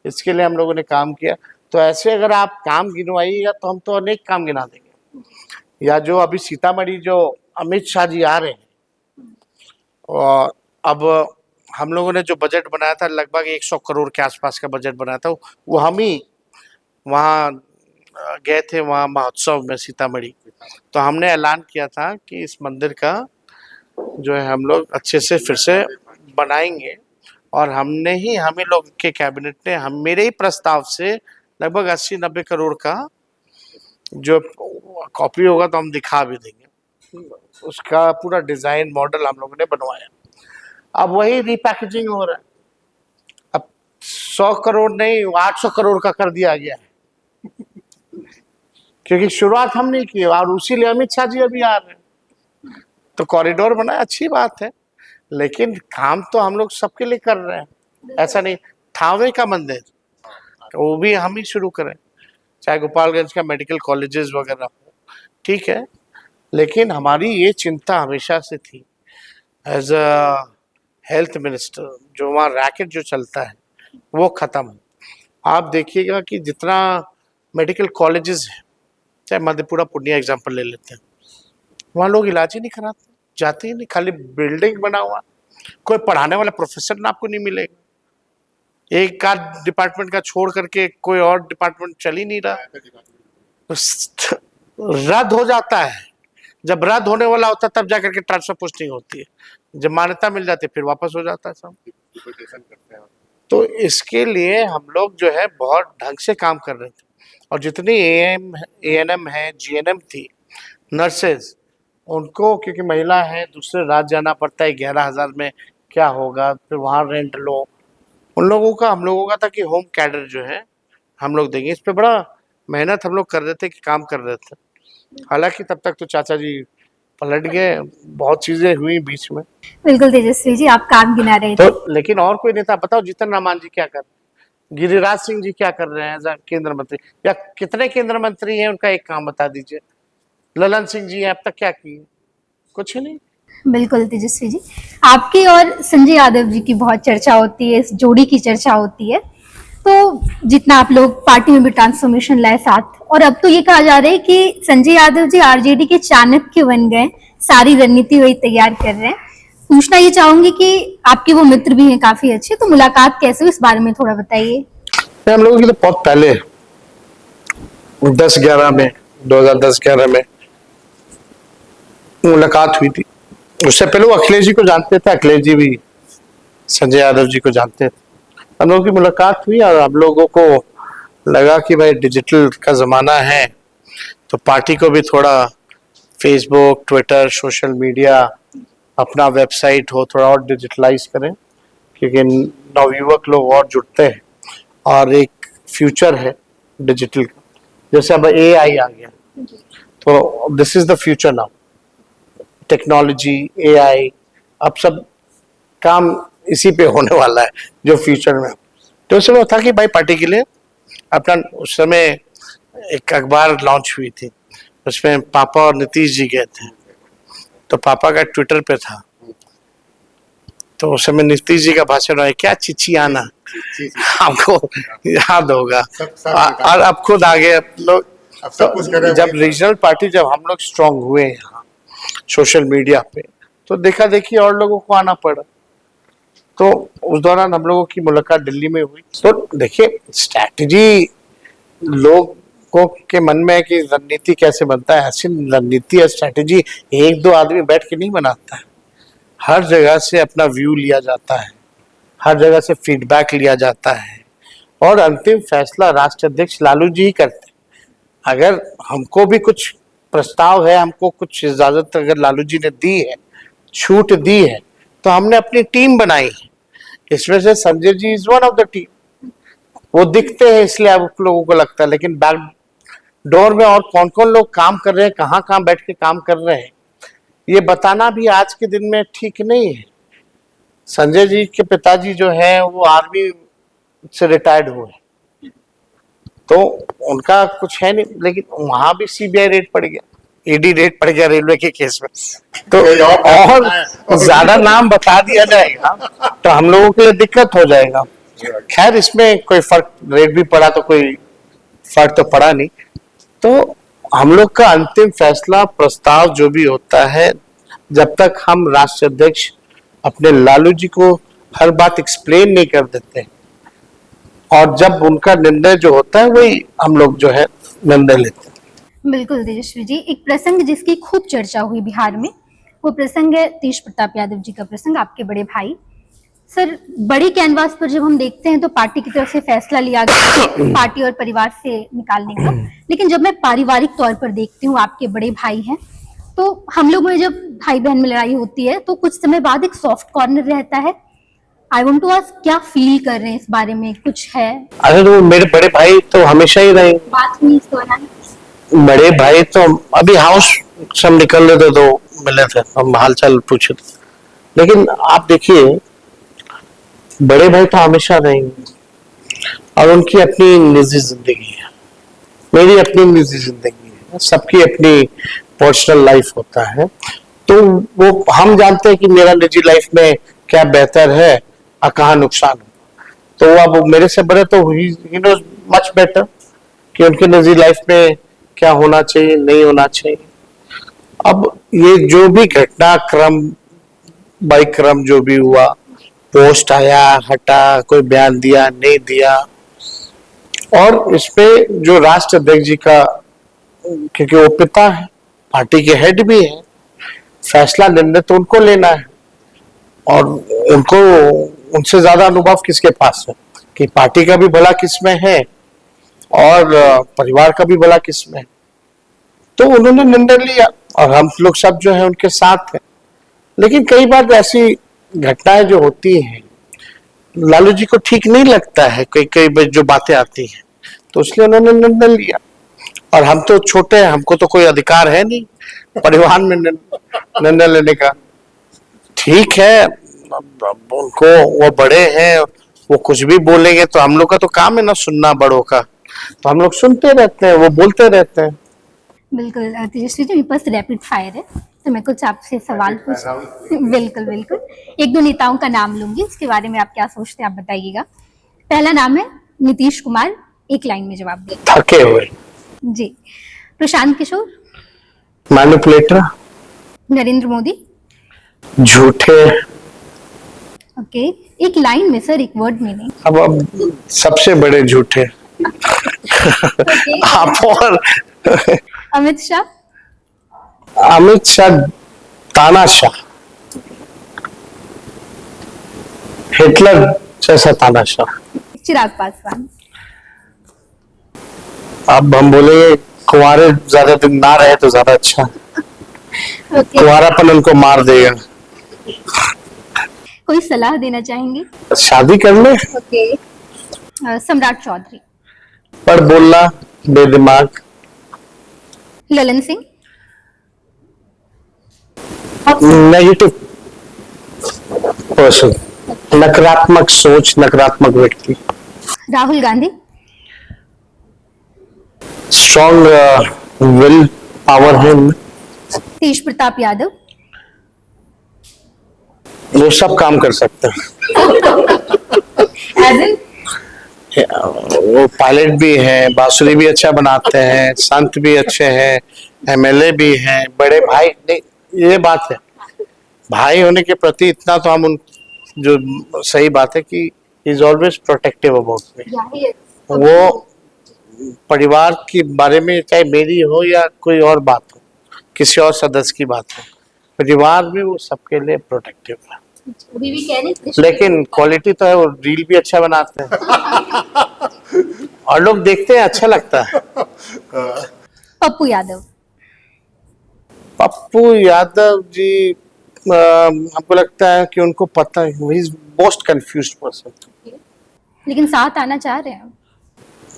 इसके लिए हम लोगों ने काम किया। तो ऐसे अगर आप काम गिनवाइएगा तो हम तो अनेक काम गिना देंगे। या जो अभी सीतामढ़ी जो अमित शाह जी आ रहे हैं, और अब हम लोगों ने जो बजट बनाया था लगभग 100 करोड़ के आसपास का बजट बनाया था, वो हम ही वहाँ गए थे, वहाँ महोत्सव में सीतामढ़ी। तो हमने ऐलान किया था कि इस मंदिर का जो है हम लोग अच्छे से फिर से बनाएंगे। और हमने ही, हम ही लोग के कैबिनेट ने, हम मेरे ही प्रस्ताव से लगभग 80-90 करोड़ का जो कॉपी होगा तो हम दिखा भी देंगे, उसका पूरा डिजाइन मॉडल हम लोगों ने बनवाया। अब वही रिपैकेजिंग हो रहा है। अब 100 करोड़ नहीं 800 करोड़ का कर दिया गया है, क्योंकि शुरुआत हम नहीं की और उसी लिए अमित शाह जी अभी आ रहे हैं। तो कॉरिडोर बनाया, अच्छी बात है, लेकिन काम तो हम लोग सबके लिए कर रहे हैं। ऐसा नहीं, थावे का मंदिर वो भी हम ही शुरू करें, चाहे गोपालगंज का मेडिकल कॉलेजेस वगैरह हो, ठीक है, लेकिन हमारी ये चिंता हमेशा से थी एज अ हेल्थ मिनिस्टर, जो वहाँ रैकेट जो चलता है वो खत्म हो। आप देखिएगा कि जितना मेडिकल कॉलेजेस है, चाहे मधेपुरा पूर्णिया एग्जाम्पल ले लेते हैं, वहाँ लोग इलाज ही नहीं कराते, जाते ही नहीं, खाली बिल्डिंग बना हुआ, कोई पढ़ाने वाला प्रोफेसर ना आपको नहीं मिलेगा। एक का डिपार्टमेंट का छोड़ करके कोई और डिपार्टमेंट चल ही नहीं रहा, रद्द हो जाता है। जब रद्द होने वाला होता है तब जाकर के ट्रांसफर पोस्टिंग होती है, जब मान्यता मिल जाती है फिर वापस हो जाता है सब। तो इसके लिए हम लोग जो है बहुत ढंग से काम कर रहे थे। और जितनी एएनएम है, जीएनएम थी, नर्सेज, उनको क्योंकि महिला है दूसरे राज्य जाना पड़ता है, 11,000 में क्या होगा, फिर वहाँ रेंट लो, उन लोगों का, हम लोगों का था कि होम कैडर जो है हम लोग देंगे। इस पे बड़ा मेहनत हम लोग कर रहे थे कि काम कर रहे थे। हालांकि तब तक तो चाचा जी पलट गए, बहुत चीजें हुई बीच में। बिल्कुल तेजस्वी जी, आप काम गिना रहे थे। तो लेकिन और कोई नेता बताओ, जीतन रामान जी क्या कर रहे हैं, गिरिराज सिंह जी क्या कर रहे हैं एज अ केंद्र मंत्री, या कितने केंद्र मंत्री हैं उनका एक काम बता दीजिए। ललन सिंह जी अब तक क्या किए, कुछ नहीं। बिल्कुल तेजस्वी जी, आपकी और संजय यादव जी की बहुत चर्चा होती है, इस जोड़ी की चर्चा होती है। तो जितना आप लोग पार्टी में भी ट्रांसफॉर्मेशन लाए साथ, और अब तो ये कहा जा रहा है कि संजय यादव जी आरजेडी के चाणक्य बन गए, सारी रणनीति वही तैयार कर रहे हैं। पूछना ये चाहूंगी कि आपके वो मित्र भी हैं काफी अच्छे, तो मुलाकात कैसे हुई, इस बारे में थोड़ा बताइए। हम लोगों की तो बहुत पहले 10-11 में 2010-11 में मुलाकात हुई थी। उससे पहले वो अखिलेश जी को जानते थे, अखिलेश जी भी संजय यादव जी को जानते थे। हम लोगों की मुलाकात हुई और हम लोगों को लगा कि भाई डिजिटल का जमाना है, तो पार्टी को भी थोड़ा फेसबुक, ट्विटर, सोशल मीडिया, अपना वेबसाइट हो, थोड़ा और डिजिटलाइज करें, क्योंकि नवयुवक लोग और जुड़ते हैं और एक फ्यूचर है डिजिटल का। जैसे अब एआई आ गया, तो this is the future now, technology, AI, अब सब काम इसी पे होने वाला है जो फ्यूचर में। तो उस समय था कि भाई पार्टी के लिए अपना, उस समय एक अखबार लॉन्च हुई थी, उसमें पापा और नीतीश जी गए थे, तो पापा का ट्विटर पे था, तो उस समय नीतीश जी का भाषण है, क्या चिट्ठी आना, आपको याद होगा। और अब खुद आगे लोग, तो जब रीजनल पार्टी, जब हम लोग स्ट्रांग हुए यहाँ सोशल मीडिया पे, तो देखा देखी और लोगों को आना पड़ा। तो उस दौरान हम लोगों की मुलाकात दिल्ली में हुई। तो देखिए, स्ट्रैटेजी लोगों के मन में है कि रणनीति कैसे बनता है, ऐसी रणनीति या स्ट्रैटेजी एक दो आदमी बैठ के नहीं बनाता है। हर जगह से अपना व्यू लिया जाता है, हर जगह से फीडबैक लिया जाता है, और अंतिम फैसला राष्ट्रीय अध्यक्ष लालू जी ही करते हैं। अगर हमको भी कुछ प्रस्ताव है, हमको कुछ इजाजत अगर लालू जी ने दी है, छूट दी है, तो हमने अपनी टीम बनाई है। इसमें से Sanjay ji is one of the team. वो दिखते हैं इसलिए आप लोगों को लगता है, लेकिन बैक डोर में और कौन कौन लोग काम कर रहे हैं, कहाँ कहाँ बैठ के काम कर रहे हैं, ये बताना भी आज के दिन में ठीक नहीं है। संजय जी के पिताजी जो है वो आर्मी से रिटायर्ड हुए, तो उनका कुछ है नहीं, लेकिन वहां भी सीबीआई रेड पड़ गया, ईडी रेड पड़ गया रेलवे के केस में, तो और ज्यादा नाम बता दिया जाएगा तो हम लोगों के लिए दिक्कत हो जाएगा। खैर, इसमें कोई फर्क, रेड भी पड़ा तो कोई फर्क तो पड़ा नहीं। तो हम लोग का अंतिम फैसला, प्रस्ताव जो भी होता है, जब तक हम राष्ट्रीय अध्यक्ष अपने लालू जी को हर बात एक्सप्लेन नहीं कर देते, और जब उनका निर्णय जो होता है वही हम लोग जो है निर्णय लेते हैं। बिल्कुल तेजस्वी जी, एक प्रसंग जिसकी खूब चर्चा हुई बिहार में, वो प्रसंग है तेज प्रताप यादव जी का प्रसंग, आपके बड़े भाई। सर, बड़े कैनवास पर जब हम देखते हैं तो पार्टी की तरफ से फैसला लिया गया पार्टी और परिवार से निकालने का, लेकिन जब मैं पारिवारिक तौर पर देखती हूँ, आपके बड़े भाई हैं, तो हम लोग में जब भाई बहन में लड़ाई होती है तो कुछ समय बाद एक सॉफ्ट कॉर्नर रहता है। आई वांट टू आस्क, क्या फील कर रहे हैं इस बारे में, कुछ है? अरे तो मेरे बड़े भाई तो हमेशा ही रहे, बात हुई इस दौरान? बड़े भाई तो अभी हाउस सब निकल रहे थे तो मिले थे, हम हालचाल पूछे थे, लेकिन आप देखिए बड़े भाई तो हमेशा रहेंगे, और उनकी अपनी निजी जिंदगी है, मेरी अपनी निजी जिंदगी है, सबकी अपनी पर्सनल लाइफ होता है। तो वो हम जानते हैं कि मेरा निजी लाइफ में क्या बेहतर है और कहाँ नुकसान हो, तो अब मेरे से बड़े तो ही नो मच बेटर कि उनके निजी लाइफ में क्या होना चाहिए, नहीं होना चाहिए। अब ये जो भी घटनाक्रम बाई क्रम जो भी हुआ, पोस्ट आया, हटा, कोई बयान दिया, नहीं दिया, और इसमें जो राष्ट्र अध्यक्ष जी का, क्योंकि वो पिता है, पार्टी के हेड भी है, फैसला निर्णय तो उनको लेना है, और उनको, उनसे ज्यादा अनुभव किसके पास है कि पार्टी का भी भला किसमें है और परिवार का भी भला किसमें है। तो उन्होंने निर्णय लिया और हम लोग सब जो है उनके साथ हैं। लेकिन कई बार ऐसी घटनाएं जो होती हैं, लालू जी को ठीक नहीं लगता है, कई कई जो बातें आती हैं, तो इसलिए उन्होंने निर्णय लिया। और हम तो छोटे हैं, हमको तो कोई अधिकार है नहीं परिवार में निर्णय लेने का। ठीक है, अब उनको, वो बड़े हैं, वो कुछ भी बोलेंगे तो हम लोग का तो काम है ना सुनना बड़ों का, तो हम लोग सुनते रहते हैं, वो बोलते रहते हैं। बिल्कुल तेजस्वी जी, मेरे पास रैपिड फायर है, तो मैं कुछ आपसे सवाल पूछ बिल्कुल बिल्कुल। एक दो नेताओं का नाम लूंगी, उसके बारे में आप क्या सोचते हैं आप बताइएगा। पहला नाम है नीतीश कुमार, एक लाइन में जवाब दें। थके हुए, जी। प्रशांत किशोर, मैनिपुलेटर, नरेंद्र मोदी। झूठे। ओके, एक लाइन में सर, एक वर्ड में नहीं। अब सबसे बड़े झूठे आप और अमित शाह। अमित शाह तानाशाह, हिटलर जैसा तानाशाह। चिराग पासवान। अब हम बोलेंगे कुंवारे ज्यादा दिन ना रहे तो ज्यादा अच्छा, ओके, कुंवारापन उनको मार देगा। कोई सलाह देना चाहेंगे? शादी कर ले। ओके। सम्राट चौधरी। पर बोलना बेदिमाग। ललन सिंह। नेगेटिव पर्सन, नकारात्मक सोच, नकारात्मक व्यक्ति। Rahul Gandhi. Strong will power है उनमें। तेज प्रताप यादव। वो सब काम कर सकते हैं। एज इन वो पायलट भी हैं, बांसुरी भी अच्छा बनाते हैं, संत भी अच्छे हैं, एमएलए भी हैं, बड़े भाई नहीं, ये बात है भाई होने के प्रति इतना तो हम उन, जो सही बात है कि is always protective about me. वो परिवार के बारे में चाहे मेरी हो या कोई और बात हो, किसी और सदस्य की बात हो, परिवार में वो सबके लिए प्रोटेक्टिव है। अभी भी कह रहे लेकिन क्वालिटी तो है, वो रील भी अच्छा बनाते हैं और लोग देखते हैं, अच्छा लगता है। पप्पू यादव। पप्पू यादव जी, हमको लगता है कि उनको पता है, he is most confused person. लेकिन साथ आना चाह रहे हैं।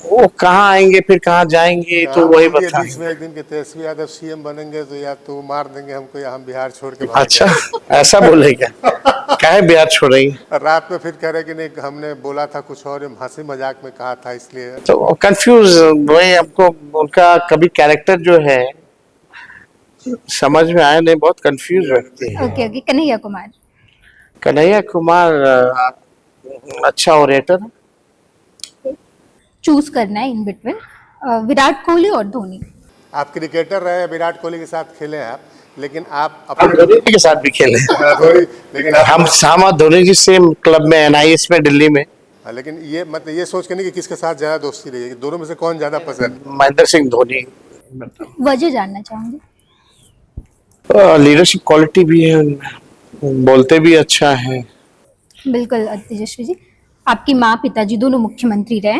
वो कहाँ आएंगे फिर कहाँ जाएंगे तो वही बीच बताएंगे। में एक दिन के तेजस्वी यादव सीएम बनेंगे तो या तो मार देंगे हमको या हम बिहार छोड़ के भाग अच्छा, ऐसा बोले क्या? काहे बिहार छोड़ रही? जाएंगे। रात में फिर कह रहे कि नहीं हमने बोला था कुछ और, हंसी मजाक में कहा था इसलिए। तो कंफ्यूज, वही हमको उनका कभी कैरेक्टर जो है समझ में आया नहीं, बहुत कंफ्यूज व्यक्ति है। Okay okay. कन्हैया कुमार। कन्हैया कुमार अच्छा ओरेटर है। चूज करना है इन बिटवीन विराट कोहली और धोनी। आप क्रिकेटर रहे, विराट कोहली के साथ खेले हैं आप, लेकिन आप हम धोनी जी के साथ भी खेले। लेकिन आप हम धोनी जी सेम क्लब में, एनआईएस में, दिल्ली में। लेकिन ये मतलब ये सोच के नहीं कि किसके साथ ज्यादा दोस्ती रही है, दोनों में से कौन ज्यादा पसंद? महेंद्र सिंह धोनी। वजह जानना चाहूंगी। लीडरशिप क्वालिटी भी है उनमें, बोलते भी अच्छा है। बिल्कुल तेजस्वी जी, आपकी माँ पिताजी दोनों मुख्यमंत्री रहे,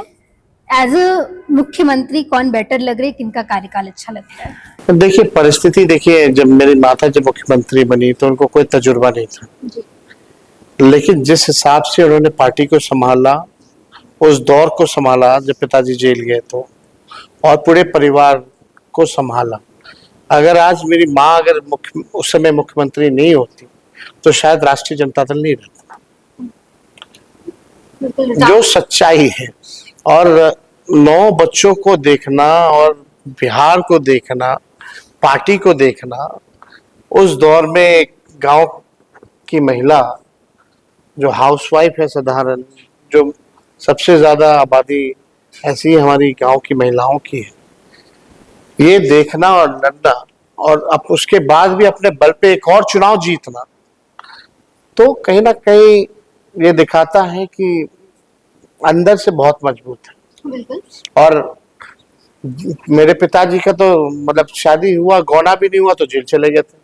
एज अ मुख्यमंत्री कौन बेटर लग रहे, किनका कार्यकाल अच्छा लगता है? देखिए परिस्थिति, देखिए जब मेरी माता जब मुख्यमंत्री बनी तो उनको कोई तजुर्बा नहीं था, लेकिन जिस हिसाब से उन्होंने पार्टी को संभाला, उस दौर को संभाला जब पिताजी जेल गए तो, और पूरे परिवार को संभाला। अगर आज मेरी माँ अगर उस समय मुख्यमंत्री नहीं होती तो शायद राष्ट्रीय जनता दल नहीं रहता। जो सच्चाई है, और 9 बच्चों को देखना और बिहार को देखना, पार्टी को देखना, उस दौर में गांव की महिला जो हाउसवाइफ है साधारण, जो सबसे ज्यादा आबादी ऐसी हमारी गांव की महिलाओं की है, ये देखना और लड़ना, और अब उसके बाद भी अपने बल पे एक और चुनाव जीतना, तो कहीं ना कहीं ये दिखाता है कि अंदर से बहुत मजबूत है। बिल्कुल। और मेरे पिताजी का तो मतलब शादी हुआ, गौना भी नहीं हुआ तो जेल चले गए थे।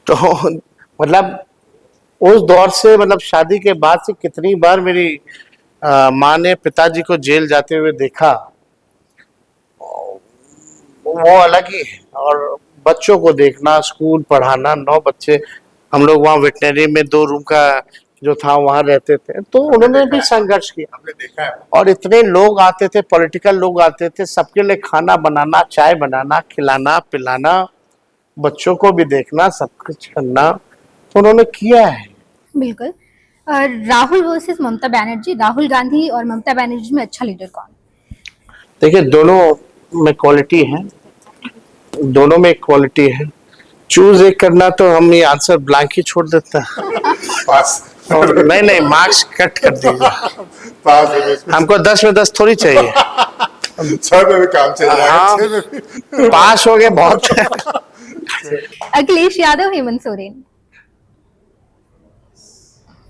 तो मतलब उस दौर से, मतलब शादी के बाद से कितनी बार मेरी माँ ने पिताजी को जेल जाते हुए देखा, वो अलग ही है। और बच्चों को देखना, स्कूल पढ़ाना, 9 बच्चे, हम लोग वहाँ वेटनरी में 2 रूम का जो था वहां रहते थे, तो उन्होंने भी संघर्ष किया। हमने देखा है। और इतने लोग आते थे, पॉलिटिकल लोग आते थे, सबके लिए खाना बनाना, चाय बनाना, खिलाना पिलाना, बच्चों को भी देखना, सब कुछ करना, तो उन्होंने किया है। बिल्कुल। राहुल वर्सेस ममता बनर्जी, राहुल गांधी और ममता बनर्जी में अच्छा लीडर कौन? देखिए, दोनों में क्वालिटी है, दोनों में क्वालिटी है। चूज एक करना तो हम ये आंसर ब्लैंक ही छोड़ देते हैं। पास और नहीं, मार्क्स कट कर दीजिए। पास है इसमें। हमको 10 में 10 थोड़ी चाहिए। 6 में भी काम चल रहा है, हाँ। 6 में भी। पास हो गए बहुत है। अखिलेश यादव, हेमंत सोरेन?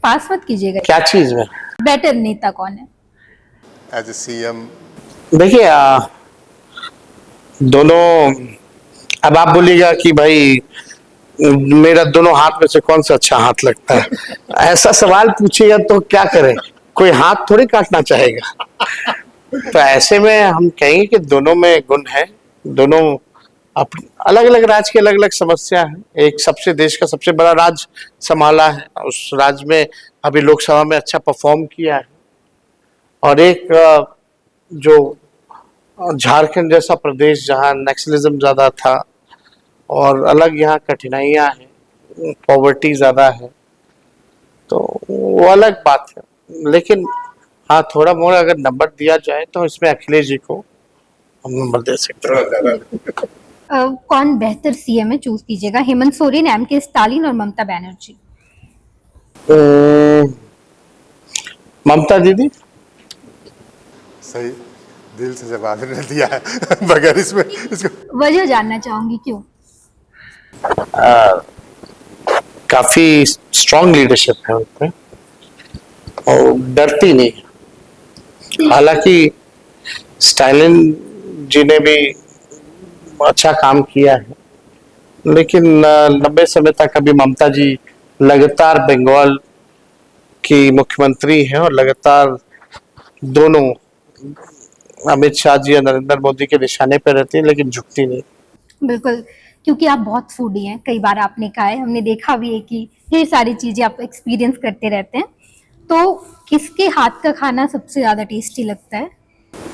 पास मत कीजिएगा। क्या चीज में? बेटर नेता कौन है? एज ए सीएम देखिए, दोनों, अब आप बोलिएगा कि भाई मेरा दोनों हाथ में से कौन सा अच्छा हाथ लगता है, ऐसा सवाल पूछिएगा तो क्या करें, कोई हाथ थोड़ी काटना चाहेगा। तो ऐसे में हम कहेंगे कि दोनों में गुण है, दोनों अलग अलग राज्य की अलग अलग समस्या है। एक सबसे देश का सबसे बड़ा राज्य संभाला है, उस राज्य में अभी लोकसभा में अच्छा परफॉर्म किया है, और एक जो झारखंड जैसा प्रदेश जहाँ नक्सलिज्म ज्यादा था और अलग यहाँ कठिनाइयाँ हैं, पॉवर्टी ज्यादा है, तो वो अलग बात है। लेकिन हाँ, थोड़ा मोड़ा अगर नंबर दिया जाए तो इसमें अखिलेश जी को हम नंबर दे सकते हैं। कौन बेहतर सीएम है, चूज कीजिएगा, हेमंत सोरेन, एमके स्टालिन और ममता बनर्जी? ममता दीदी। सही, दिल से जवाब ने दिया है बगैर इसको वजह जानना चाहूंगी, क्यों? काफी स्ट्रॉन्ग लीडरशिप है उनपे और डरती नहीं। हालांकि स्टालिन जी ने भी अच्छा काम किया है, लेकिन लंबे समय तक अभी ममता जी लगातार बंगाल की मुख्यमंत्री हैं और लगातार दोनों अमित शाह जी और नरेंद्र मोदी के निशाने पर रहती है, लेकिन झुकती नहीं। बिल्कुल, क्योंकि आप बहुत फूडी हैं, कई बार आपने कहा है, हमने देखा भी है कि ढेर सारी चीजें आप एक्सपीरियंस करते रहते हैं। तो किसके हाथ का खाना सबसे ज्यादा टेस्टी लगता है?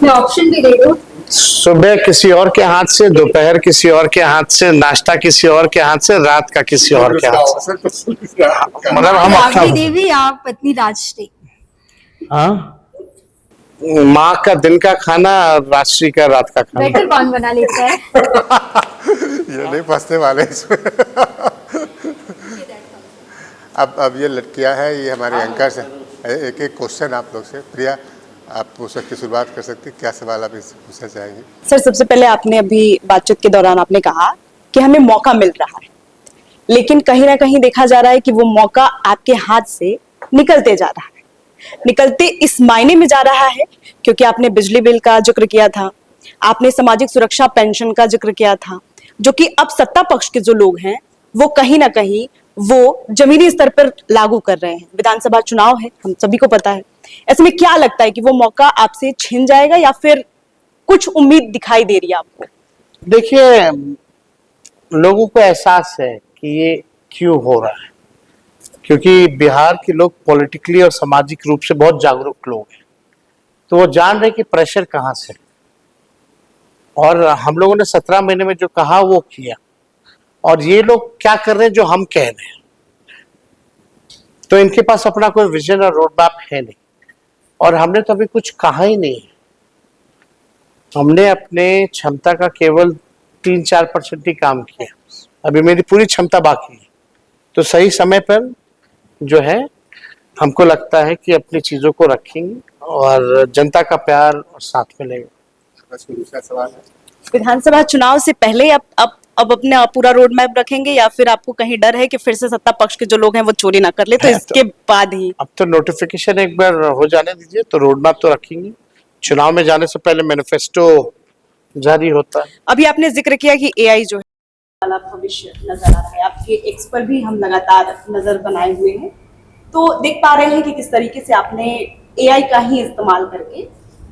मैं ऑप्शन भी दे दूं। सुबह किसी और के हाथ से, दोपहर किसी और के हाथ से, नाश्ता किसी और के हाथ से, रात का किसी और के हाथ से। मतलब हम राबड़ी देवी या पत्नी राजश्री? हाँ, माँ का दिन का खाना, राजश्री का रात का खाना। बेटर कौन बना लेता है? ये नहीं फंसने वाले इसमें। अब ये लड़कियां है, ये हमारे एंकर्स हैं। एक एक क्वेश्चन आप लोग से, प्रिया आप पूछ सकती, शुरुआत कर सकती, क्या सवाल आप इससे पूछना चाहेंगी? सर, सबसे पहले आपने अभी बातचीत के दौरान आपने कहा कि हमें मौका मिल रहा है, लेकिन कहीं ना कहीं देखा जा रहा है कि वो मौका आपके हाथ से निकलते जा रहा है। निकलते इस मायने में जा रहा है क्योंकि आपने बिजली बिल का जिक्र किया था, आपने सामाजिक सुरक्षा पेंशन का जिक्र किया था, जो कि अब सत्ता पक्ष के जो लोग हैं वो कहीं ना कहीं वो जमीनी स्तर पर लागू कर रहे हैं। विधानसभा चुनाव है, हम सभी को पता है। ऐसे में क्या लगता है कि वो मौका आपसे छिन जाएगा या फिर कुछ उम्मीद दिखाई दे रही है आपको? देखिए, लोगों को एहसास है कि ये क्यों हो रहा है, क्योंकि बिहार के लोग पॉलिटिकली और सामाजिक रूप से बहुत जागरूक लोग हैं, तो वो जान रहे कि प्रेशर कहाँ से, और हम लोगों ने 17 महीने में जो कहा वो किया, और ये लोग क्या कर रहे हैं जो हम कह रहे हैं, तो इनके पास अपना कोई विजन और रोड मैप है नहीं, और हमने तो अभी कुछ कहा ही नहीं। हमने अपने क्षमता का केवल 3-4% ही काम किया, अभी मेरी पूरी क्षमता बाकी है। तो सही समय पर जो है, हमको लगता है कि अपनी चीजों को रखेंगे और जनता का प्यार और साथ मिलेगा। दूसरा सवाल है, विधानसभा चुनाव से पहले अब अपने पूरा रोड मैप रखेंगे या फिर आपको कहीं डर है कि फिर से सत्ता पक्ष के जो लोग हैं वो चोरी ना कर ले, तो इसके बाद ही? अब तो नोटिफिकेशन एक बार हो जाने दीजिए, तो रोड मैप तो रखेंगे। चुनाव में जाने से पहले मैनिफेस्टो जारी होता है। अभी आपने जिक्र किया कि एआई जो है वाला भविष्य नजर आ रहा है, आपके एक्स पर भी हम लगातार नजर बनाए हुए हैं, तो देख पा रहे हैं कि किस तरीके से आपने एआई का ही इस्तेमाल करके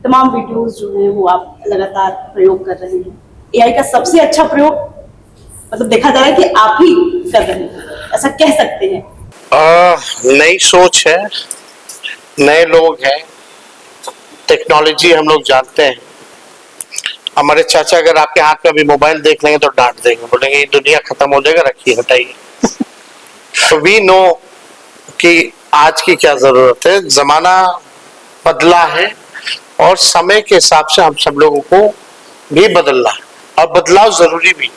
तमाम वीडियोस जो हैं वो आप लगातार प्रयोग कर रहे हैं। एआई का सबसे अच्छा प्रयोग मतलब देखा जा रहा है कि आप ही कर रहे हैं, ऐसा कह सकते हैं। नई सोच है, नए लोग हैं, टेक्नोलॉजी हम लोग जानते हैं। हमारे चाचा अगर आपके हाथ में अभी मोबाइल देख लेंगे तो डांट देंगे, बोलेंगे ये दुनिया खत्म हो जाएगा, रखिए, हटाइए। तो वी नो कि आज की क्या जरूरत है, जमाना बदला है और समय के हिसाब से हम सब लोगों को भी बदलना है, और बदलाव जरूरी भी,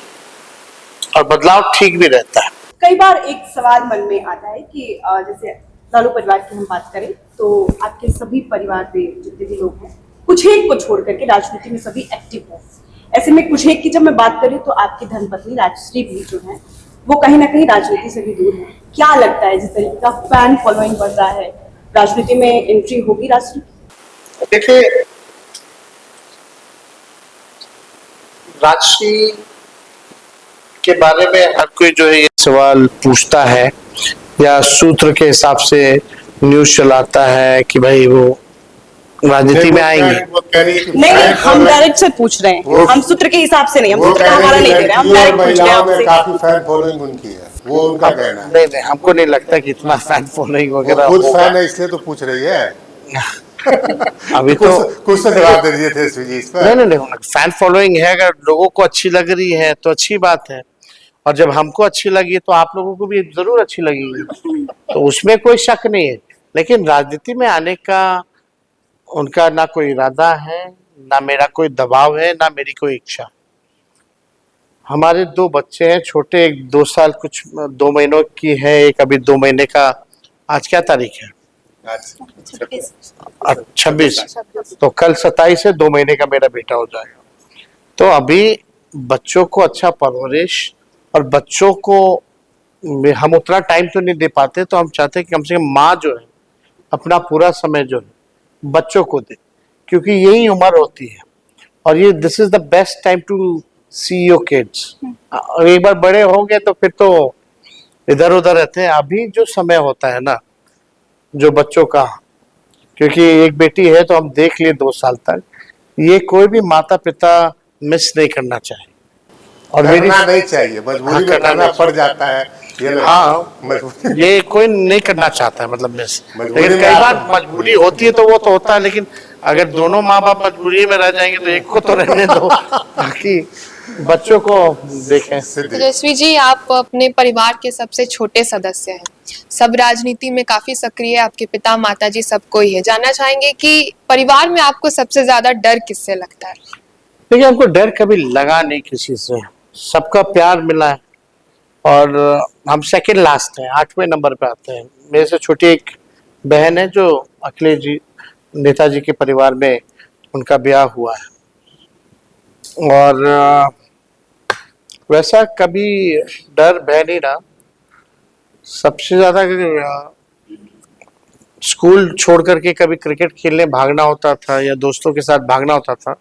और बदलाव ठीक भी रहता है। कई बार एक सवाल मन में आता है कि जैसे लालू परिवार की हम बात करें तो आपके सभी परिवार में जितने भी लोग हैं, कुछ एक को छोड़ करके राजनीति में सभी एक्टिव हैं। ऐसे में कुछ एक की जब मैं बात करूं तो आपकी धर्मपत्नी राजश्री भी जो है वो कहीं ना कहीं राजनीति से भी दूर है। क्या लगता है जिस तरीके का फैन फॉलोइंग बढ़ रहा है, राजनीति में एंट्री होगी राजश्री? देखिए, राजश्री के बारे में हर कोई जो है ये सवाल पूछता है या सूत्र के हिसाब से न्यूज चलाता है कि भाई वो राजनीति में आएंगे। नहीं, हम डायरेक्ट से पूछ रहे हैं, हम सूत्र के हिसाब से नहीं, हम सूत्र का हमारा नहीं दे रहे, हम डायरेक्ट पूछ रहे हैं आपसे। काफी फैन फॉलोइंग उनकी है, वो उनका कहना है। नहीं, हमको नहीं लगता कि इतना फैन फॉलोइंग वगैरह खुद होगा। फैन है इसलिए तो पूछ रही है। अभी तो कुछ तो जवाब दे दीजिए थे जी इस पर। नहीं, फैन फॉलोइंग है, अगर लोगों को अच्छी लग रही है तो अच्छी बात है, और जब हमको अच्छी लगी तो आप लोगों को भी जरूर अच्छी लगेगी, तो उसमें कोई शक नहीं है। लेकिन राजनीति में आने का उनका ना कोई इरादा है, ना मेरा कोई दबाव है, ना मेरी कोई इच्छा। हमारे 2 बच्चे हैं छोटे, एक 2 साल कुछ 2 महीनों की है, एक अभी 2 महीने का। आज क्या तारीख है? 26। तो कल 27 से 2 महीने का मेरा बेटा हो जाएगा। तो अभी बच्चों को अच्छा परवरिश, और बच्चों को हम उतना टाइम तो नहीं दे पाते, तो हम चाहते हैं कि कम से कम माँ जो है अपना पूरा समय जो है बच्चों को दे, क्योंकि यही उम्र होती है, और ये this is the best time to see your kids. और एक बार बड़े हो गए तो फिर तो इधर उधर रहते हैं। अभी जो समय होता है ना जो बच्चों का, क्योंकि एक बेटी है तो हम देख लिए 2 साल तक, ये कोई भी माता पिता मिस नहीं करना चाहिए, और मेरी नहीं चाहिए, मजबूरी में करना पड़ जाता है। ये कोई नहीं करना चाहता है, मतलब मिस। मजबूरी लेकिन में कई आप- बार मजबूरी होती है तो वो तो होता है, लेकिन अगर दोनों माँ बाप मजबूरी में रह जाएंगे तो एक को तो रहने दो, ताकि बच्चों को देखें। तेजस्वी जी, आप अपने परिवार के सबसे छोटे सदस्य हैं, सब राजनीति में काफी सक्रिय है, आपके पिता माता जी सब कोई है। जानना चाहेंगे कि परिवार में आपको सबसे ज्यादा डर किससे लगता है? देखिए, हमको डर कभी लगा नहीं किसी से, सबका प्यार मिला है, और हम सेकंड लास्ट हैं, 8वें नंबर पे आते हैं। मेरे से छोटी एक बहन है जो अखिलेश जी नेताजी के परिवार में उनका ब्याह हुआ है, और वैसा कभी डर भय नहीं रहा। सबसे ज्यादा स्कूल छोड़ करके कभी क्रिकेट खेलने भागना होता था या दोस्तों के साथ भागना होता था,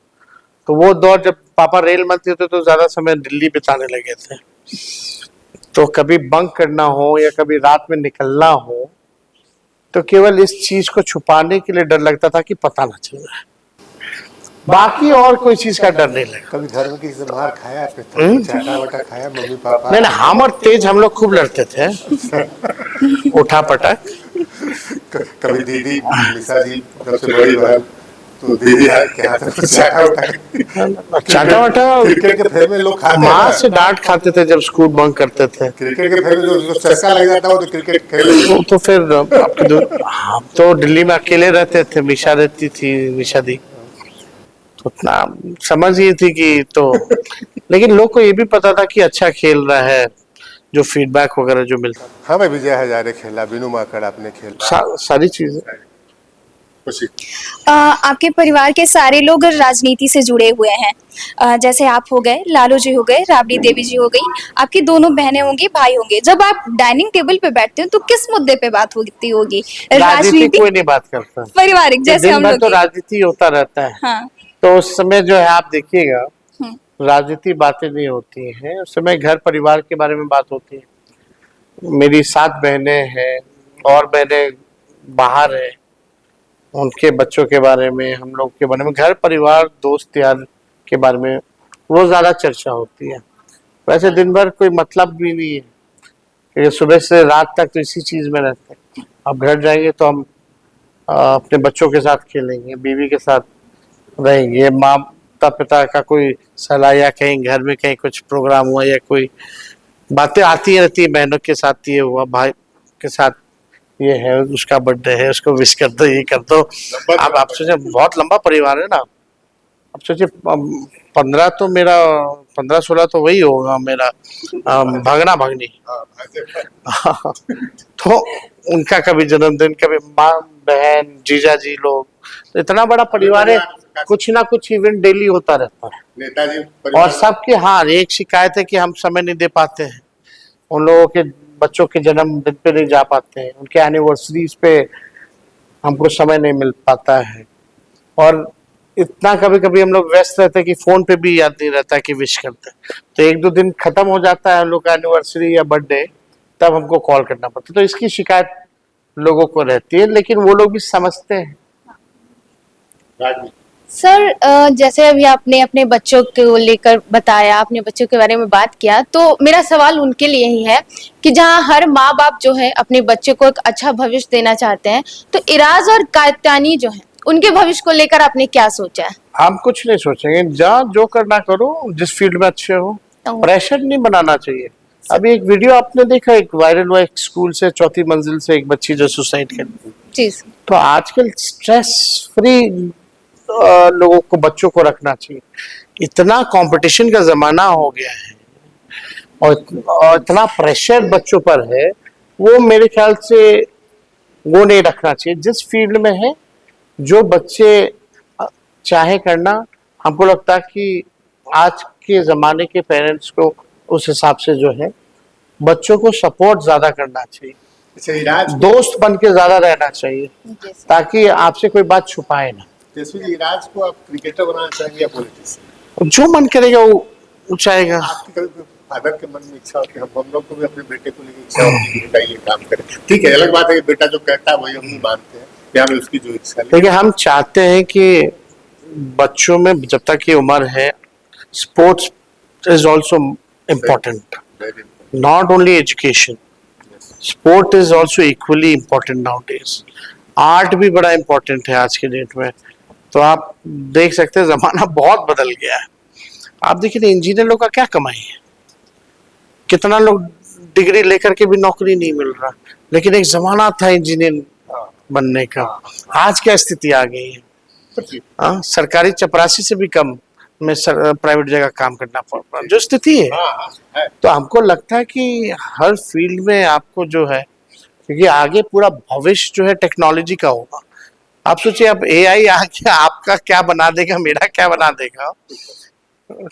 तो वो दौर जब पापा रेल मंत्री थे तो ज्यादा समय दिल्ली बिताने लगे थे, तो कभी बंक करना हो या कभी रात में निकलना हो तो केवल इस चीज को छुपाने के लिए डर लगता था कि पता ना चल जाए, बाकी और कोई चीज का डर नहीं लगा। कभी घर में किसी से मार खाया, फिर चाटा वाटा खाया मम्मी पापा? नहीं, हम और तेज हम लोग खूब लड़ते थे, उठा पटक। कभी दीदी निशा जी सबसे बड़ी बहन, तो दीदी के हाथ में चाटा वाटा, चाटा वाटा क्रिकेट के फेर में लोग खाते माँ हैं। से डांट खाते थे जब स्कूल बंक करते थे। क्रिकेट के फेर में जो चस्का लग जाता है वो तो क्रिकेट खेल। तो फिर हम तो दिल्ली में अकेले रहते थे, मिशा रहती थी, निशा दी, तो उतना समझ ही थी कि तो, लेकिन लोग को ये भी पता था कि अच्छा खेल रहा है, जो फीडबैक वगैरह जो मिलता था। हाँ, मैं विजय हजारे खेला, बिनू माकड़ आपने खेला, सारी चीजें। आपके परिवार के सारे लोग राजनीति से जुड़े हुए हैं, जैसे आप हो गए, लालू जी हो गए, राबड़ी देवी जी हो गई, आपकी दोनों बहनें होंगी, भाई होंगे। जब आप डाइनिंग टेबल पे बैठते हो तो किस मुद्दे पे बात होती होगी? राजनीति कोई नहीं बात करता, पारिवारिक, जैसे दिन हम भर लोग तो की। राजनीति होता रहता है। हाँ। तो उस समय जो है आप देखिएगा, राजनीति बातें नहीं होती हैं, उस समय घर परिवार के बारे में बात होती है। मेरी 7 बहनें हैं और बहनें बाहर हैं, उनके बच्चों के बारे में, हम लोग के बारे में, घर परिवार दोस्त यार के बारे में वो ज्यादा चर्चा होती है। वैसे दिन भर कोई मतलब भी नहीं है, क्योंकि सुबह से रात तक तो इसी चीज में रहते हैं। अब घर जाएंगे तो हम अपने बच्चों के साथ खेलेंगे, बीवी के साथ रहेंगे, माता पिता का कोई सलाह या कहीं घर में कहीं कुछ प्रोग्राम हुआ या कोई बातें आती रहती है, बहनों के साथ ये हुआ, भाई के साथ ये है, उसका बर्थडे है, उसको विश कर दो, ये कर दो। अब आप सोचे बहुत लंबा परिवार है ना, अब सोचिए 15 तो मेरा 15-16 तो वही होगा मेरा भगना भगनी। तो उनका कभी जन्मदिन, कभी माँ बहन जीजा जी लोग, तो इतना बड़ा परिवार है, कुछ ना कुछ इवेंट डेली होता रहता है। नेताजी और सबके हाँ एक शिकायत है कि हम समय नहीं दे पाते हैं, उन लोगों के बच्चों के जन्मदिन पे नहीं जा पाते हैं, उनके एनिवर्सरीज पे हमको समय नहीं मिल पाता है। और इतना कभी कभी हम लोग व्यस्त रहते हैं कि फोन पे भी याद नहीं रहता है कि विश करते हैं, तो 1-2 दिन खत्म हो जाता है हम लोग का एनिवर्सरी या बर्थडे, तब हमको कॉल करना पड़ता है। तो इसकी शिकायत लोगों को रहती है, लेकिन वो लोग भी समझते हैं। सर जैसे अभी आपने अपने बच्चों को लेकर बताया, अपने बच्चों के बारे में बात किया, तो मेरा सवाल उनके लिए ही है कि जहां हर माँ बाप जो है अपने बच्चे को एक अच्छा भविष्य देना चाहते हैं, तो इराज और कात्यानी जो है उनके भविष्य को लेकर आपने क्या सोचा है? हम कुछ नहीं सोचेंगे, जहाँ जो करना करो, जिस फील्ड में अच्छे हो, प्रेशर नहीं बनाना चाहिए। अभी एक वीडियो आपने देखा, एक वायरल हुआ, एक स्कूल से 4थी मंजिल से एक बच्ची जो सुसाइड कर दी। जी तो आजकल स्ट्रेस फ्री लोगों को, बच्चों को रखना चाहिए। इतना कंपटीशन का जमाना हो गया है और इतना प्रेशर बच्चों पर है, वो मेरे ख्याल से वो नहीं रखना चाहिए। जिस फील्ड में है, जो बच्चे चाहे करना, हमको लगता है कि आज के जमाने के पेरेंट्स को उस हिसाब से जो है बच्चों को सपोर्ट ज्यादा करना चाहिए, दोस्त बन के ज्यादा रहना चाहिए, ताकि आपसे कोई बात छुपाए ना। तेजस्वी इराज को आप क्रिकेटर बनाना चाहेंगे या पॉलिटिशियन? जो मन करेगा वो चाहेगा। आपकी कभी फादर के मन में इच्छा होती है, हम लोग को भी अपने बेटे को लेकर इच्छा होती है कि बेटा ये काम करे? ठीक है, अलग बात है कि बेटा जो कहता है वही हम नहीं मानते हैं, या हमें उसकी जो इच्छा है। देखिए, हम चाहते हैं कि बच्चों में जब तक की उम्र है, sports is also important, not only education, sport is also equally important now days. Art भी बड़ा इम्पोर्टेंट है आज के डेट में। तो आप देख सकते हैं जमाना बहुत बदल गया है। आप देखिए इंजीनियर लोग का क्या कमाई है, कितना लोग डिग्री लेकर के भी नौकरी नहीं मिल रहा, लेकिन एक जमाना था इंजीनियर बनने का। आज क्या स्थिति आ गई है, सरकारी चपरासी से भी कम में प्राइवेट जगह काम करना पड़ रहा, जो स्थिति है। तो हमको लगता है कि हर फील्ड में आपको जो है, क्योंकि आगे पूरा भविष्य जो है टेक्नोलॉजी का होगा। आप सोचिए, अब एआई आके आपका क्या बना देगा, मेरा क्या बना देगा,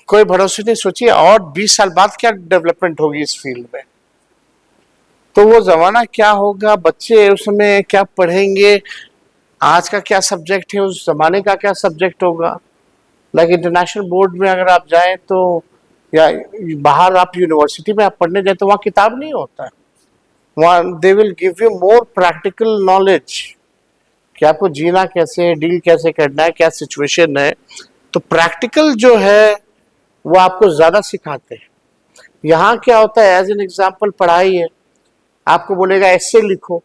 कोई भरोसे नहीं। सोचिए और 20 साल बाद क्या डेवलपमेंट होगी इस फील्ड में, तो वो जमाना क्या होगा, बच्चे उसमें क्या पढ़ेंगे, आज का क्या सब्जेक्ट है, उस जमाने का क्या सब्जेक्ट होगा। लाइक इंटरनेशनल बोर्ड में अगर आप जाएं तो, या बाहर आप यूनिवर्सिटी में आप पढ़ने जाए तो वहाँ किताब नहीं होता है, वहाँ they will give you more practical knowledge कि आपको जीना कैसे है, डील कैसे करना है, क्या सिचुएशन है। तो प्रैक्टिकल जो है वो आपको ज्यादा सिखाते हैं। यहाँ क्या होता है, एज एन एग्जाम्पल पढ़ाई है, आपको बोलेगा ऐसे लिखो,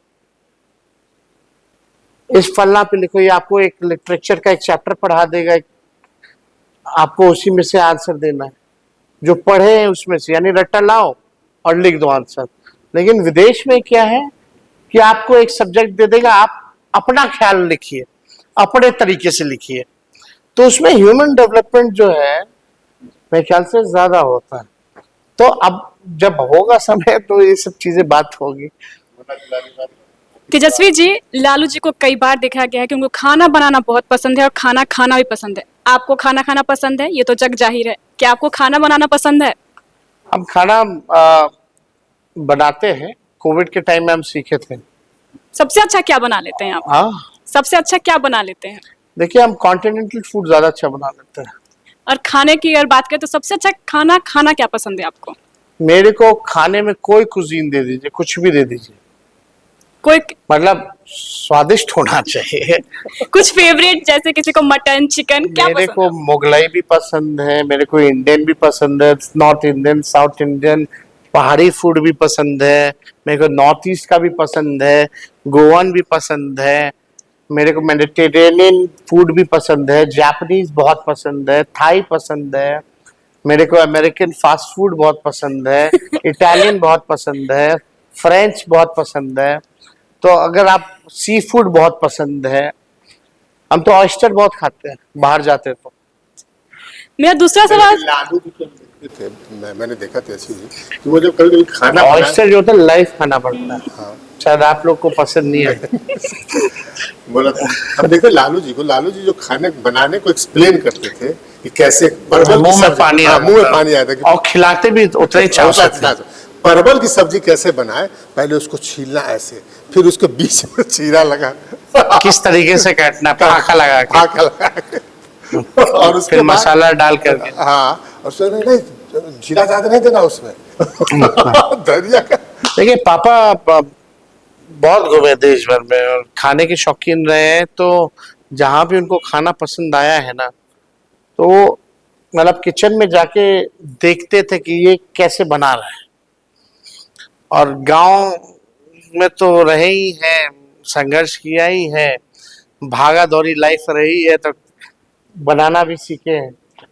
इस फलना पे लिखो, ये आपको एक लिटरेचर का एक चैप्टर पढ़ा देगा, आपको उसी में से आंसर देना है, जो पढ़े हैं उसमें से, यानी रट्टा लाओ और लिख दो आंसर। लेकिन विदेश में क्या है कि आपको एक सब्जेक्ट दे देगा, आप अपना ख्याल लिखिए, अपने तरीके से लिखिए। तो उसमें ह्यूमन डेवलपमेंट जो है मेरे ख्याल से ज्यादा होता है। तो अब जब होगा समय तो ये सब चीजें बात होगी। तेजस्वी जी, लालू जी को कई बार देखा गया है कि उनको खाना बनाना बहुत पसंद है और खाना खाना भी पसंद है। आपको खाना खाना पसंद है, ये तो जग जाहिर है। क्या आपको खाना बनाना पसंद है? हम खाना बनाते हैं, कोविड के टाइम में हम सीखे थे। सबसे अच्छा क्या बना लेते हैं आप? हाँ, सबसे अच्छा क्या बना लेते हैं? देखिए, हम कॉन्टिनेंटल फूड ज्यादा अच्छा बना लेते हैं। और खाने की अगर बात करें तो सबसे अच्छा खाना खाना क्या पसंद है आपको? मेरे को खाने में कोई कुजीन दे दीजिए, कुछ भी दे दीजिए, कोई मतलब स्वादिष्ट होना चाहिए। कुछ फेवरेट, जैसे किसी को मटन चिकन क्या मेरे पसंद को है? मुगलाई भी पसंद है, मेरे को इंडियन भी पसंद है, नॉर्थ इंडियन, साउथ इंडियन, पहाड़ी फूड भी पसंद है, मेरे को नॉर्थ ईस्ट का भी पसंद है, गोवन भी पसंद है, मेरे को मेडिटेरेनियन फूड भी पसंद है, जापानीज बहुत पसंद है, थाई पसंद है, मेरे को अमेरिकन फास्ट फूड बहुत पसंद है, इटालियन बहुत पसंद है, फ्रेंच बहुत पसंद है। तो अगर आप सी फूड बहुत पसंद है, हम तो ऑयस्टर बहुत खाते हैं बाहर जाते हैं तो। मेरा दूसरा सवाल, लालू जी को देखते थे, मैंने देखा तेजस्वी जी कि वो जब कभी कभी खाना बनाए- ऑयस्टर जो होता है लाइव खाना पड़ता है, शायद आप लोग को पसंद नहीं है। बोला था हम देखते लालू जी जो खाने बनाने को एक्सप्लेन करते थे कि कैसे परवल की मुंह में सब्जी- पानी हाँ, आ मुंह में जाता है। पानी आया था कि और खिलाते भी उतना ही चाव से थे। परवल की सब्जी कैसे बनाए, पहले उसको छीलना ऐसे, फिर उसके बीच में चीरा लगा किस तरीके से काटना, फाका लगा के, फाका लगा के। और उसके फिर बाद- मसाला डाल करके। हाँ, और उसमें नहीं जीरा ज्यादा नहीं देना उसमें धनिया का। देखिए पापा बहुत घूमे देश भर में और खाने के शौकीन रहे हैं, तो जहाँ भी उनको खाना पसंद आया है ना, तो वो मतलब किचन में जाके देखते थे कि ये कैसे बना रहा है। और गांव में तो रहे ही हैं, संघर्ष किया ही है, भागा दौड़ी लाइफ रही है, तो बनाना भी सीखे हैं।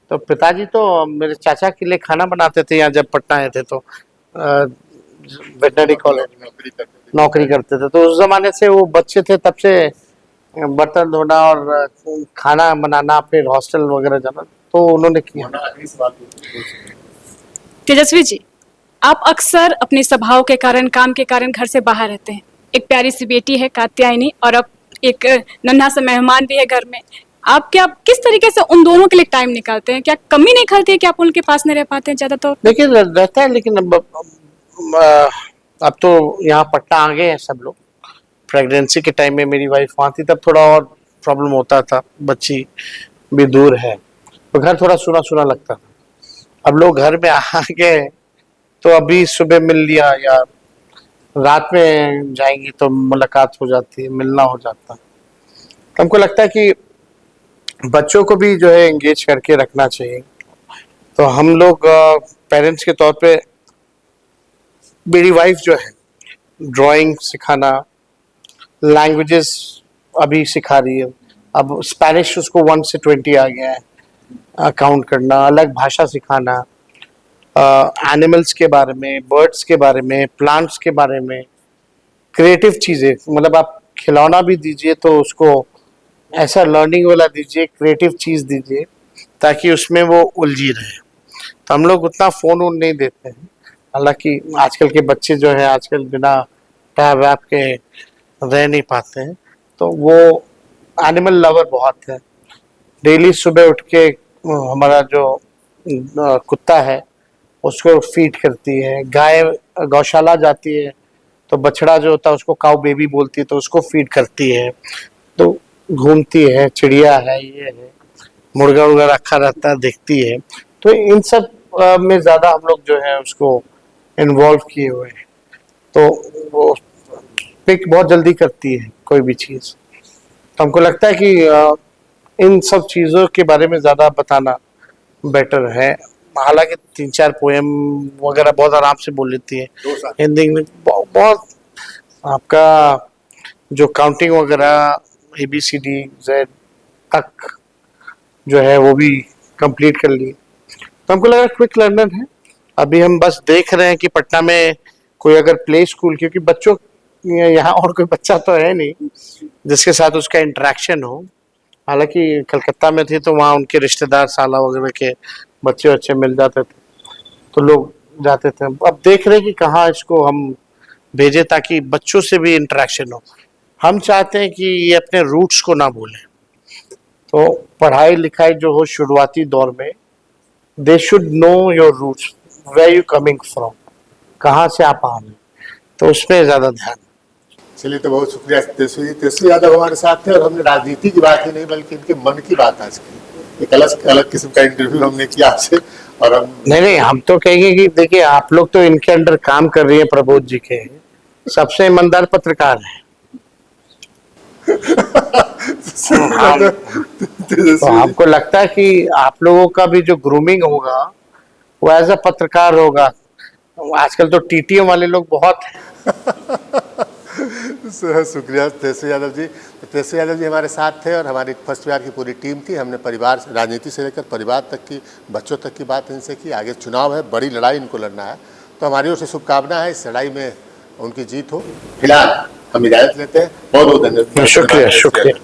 तो पिताजी तो मेरे चाचा के लिए खाना बनाते थे यहाँ जब पटना आए थे, तो वेटनरी कॉलेज नौकरी करते थे। तो उस जमाने से वो बच्चे थे तब से बर्तन धोना और खाना बनाना, फिर हॉस्टल वगैरह जाना तो उन्होंने किया। तेजस्वी जी, आप अक्सर अपने स्वभाव के कारण, काम के कारण घर से बाहर रहते हैं। एक प्यारी सी बेटी है कात्यायनी, और अब एक नन्हा सा मेहमान भी है घर में। आप क्या, किस तरीके से उन दोनों के लिए टाइम निकालते हैं? क्या कमी नहीं खलती है कि आप उनके पास नहीं रह पाते हैं ज्यादा? तो देखिए रहता है, लेकिन अब तो यहाँ पटना आ गए हैं सब लोग। प्रेगनेंसी के टाइम में मेरी वाइफ वहाँ थी, तब थोड़ा और प्रॉब्लम होता था, बच्ची भी दूर है तो घर थोड़ा सुना सुना लगता था। अब लोग घर में आ गए तो अभी सुबह मिल लिया या रात में जाएंगी तो मुलाकात हो जाती है, मिलना हो जाता है। तो हमको लगता है कि बच्चों को भी जो है एंगेज करके रखना चाहिए। तो हम लोग पेरेंट्स के तौर पे, मेरी वाइफ जो है ड्राइंग सिखाना, लैंग्वेजेस अभी सिखा रही है। अब स्पेनिश उसको 1 से 20 आ गया है, काउंट करना, अलग भाषा सिखाना, एनिमल्स के बारे में, बर्ड्स के बारे में, प्लांट्स के बारे में, क्रिएटिव चीज़ें। मतलब आप खिलौना भी दीजिए तो उसको ऐसा लर्निंग वाला दीजिए, क्रिएटिव चीज़ दीजिए ताकि उसमें वो उलझी रहे। तो हम लोग उतना फ़ोन वोन नहीं देते हैं। हालांकि आजकल के बच्चे जो है आजकल बिना टैब वैब के रह नहीं पाते हैं, तो वो एनिमल लवर बहुत है। डेली सुबह उठ के हमारा जो कुत्ता है उसको फीड करती है, गाय गौशाला जाती है तो बछड़ा जो होता है उसको काऊ बेबी बोलती है, तो उसको फीड करती है, तो घूमती है, चिड़िया है, ये है, मुर्गा उर्गा रखा रहता है, देखती है। तो इन सब में ज़्यादा हम लोग जो है उसको इन्वॉल्व किए हुए हैं, तो वो पिक बहुत जल्दी करती है कोई भी चीज़। तो हमको लगता है कि इन सब चीज़ों के बारे में ज़्यादा बताना बेटर है। हालांकि 3-4 पोएम वगैरह बहुत आराम से बोल लेती है हिंदी में, बहुत आपका जो काउंटिंग वगैरह ABCD Z तक जो है वो भी कंप्लीट कर ली। तो हमको लगा क्विक लर्नर है। अभी हम बस देख रहे हैं कि पटना में कोई अगर प्ले स्कूल, क्योंकि बच्चों यहाँ और कोई बच्चा तो है नहीं जिसके साथ उसका इंटरेक्शन हो। हालांकि कलकत्ता में थे तो वहाँ उनके रिश्तेदार साला वगैरह के बच्चे मिल जाते थे तो लोग जाते थे। अब देख रहे हैं कि कहाँ इसको हम भेजें ताकि बच्चों से भी इंटरेक्शन हो। हम चाहते हैं कि ये अपने रूट्स को ना भूलें, तो पढ़ाई लिखाई जो हो शुरुआती दौर में, they should know your roots, where you coming from, कहाँ से आप आ रहे हैं, तो उसमें ज़्यादा ध्यान। चलिए, तो बहुत शुक्रिया तेजस्वी जी। तेजस्वी यादव हमारे साथ थे और हमने राजनीति की बात ही नहीं बल्कि इनके मन की बात आज की। एक अलग किस्म का इंटरव्यू हमने किया आपसे। और हम नहीं, हम तो कहेंगे कि देखिए आप लोग तो इनके अंडर काम कर रही है, प्रबोध जी के सबसे ईमानदार पत्रकार है। तो हमको लगता है कि आप लोगों का भी जो ग्रूमिंग होगा वो एज अ पत्रकार होगा। आजकल तो टीटीएम वाले लोग बहुत हैं। शुक्रिया तेजस्वी यादव जी। तो तेजस्वी यादव जी हमारे साथ थे और हमारी फर्स्ट बिहार की पूरी टीम थी। हमने परिवार राजनीति से लेकर परिवार तक की, बच्चों तक की बात इनसे की। आगे चुनाव है, बड़ी लड़ाई इनको लड़ना है, तो हमारी ओर से शुभकामना है इस लड़ाई में उनकी जीत हो। फिलहाल हम इजाजत लेते हैं। बहुत बहुत धन्यवाद। शुक्रिया शुक्रिया।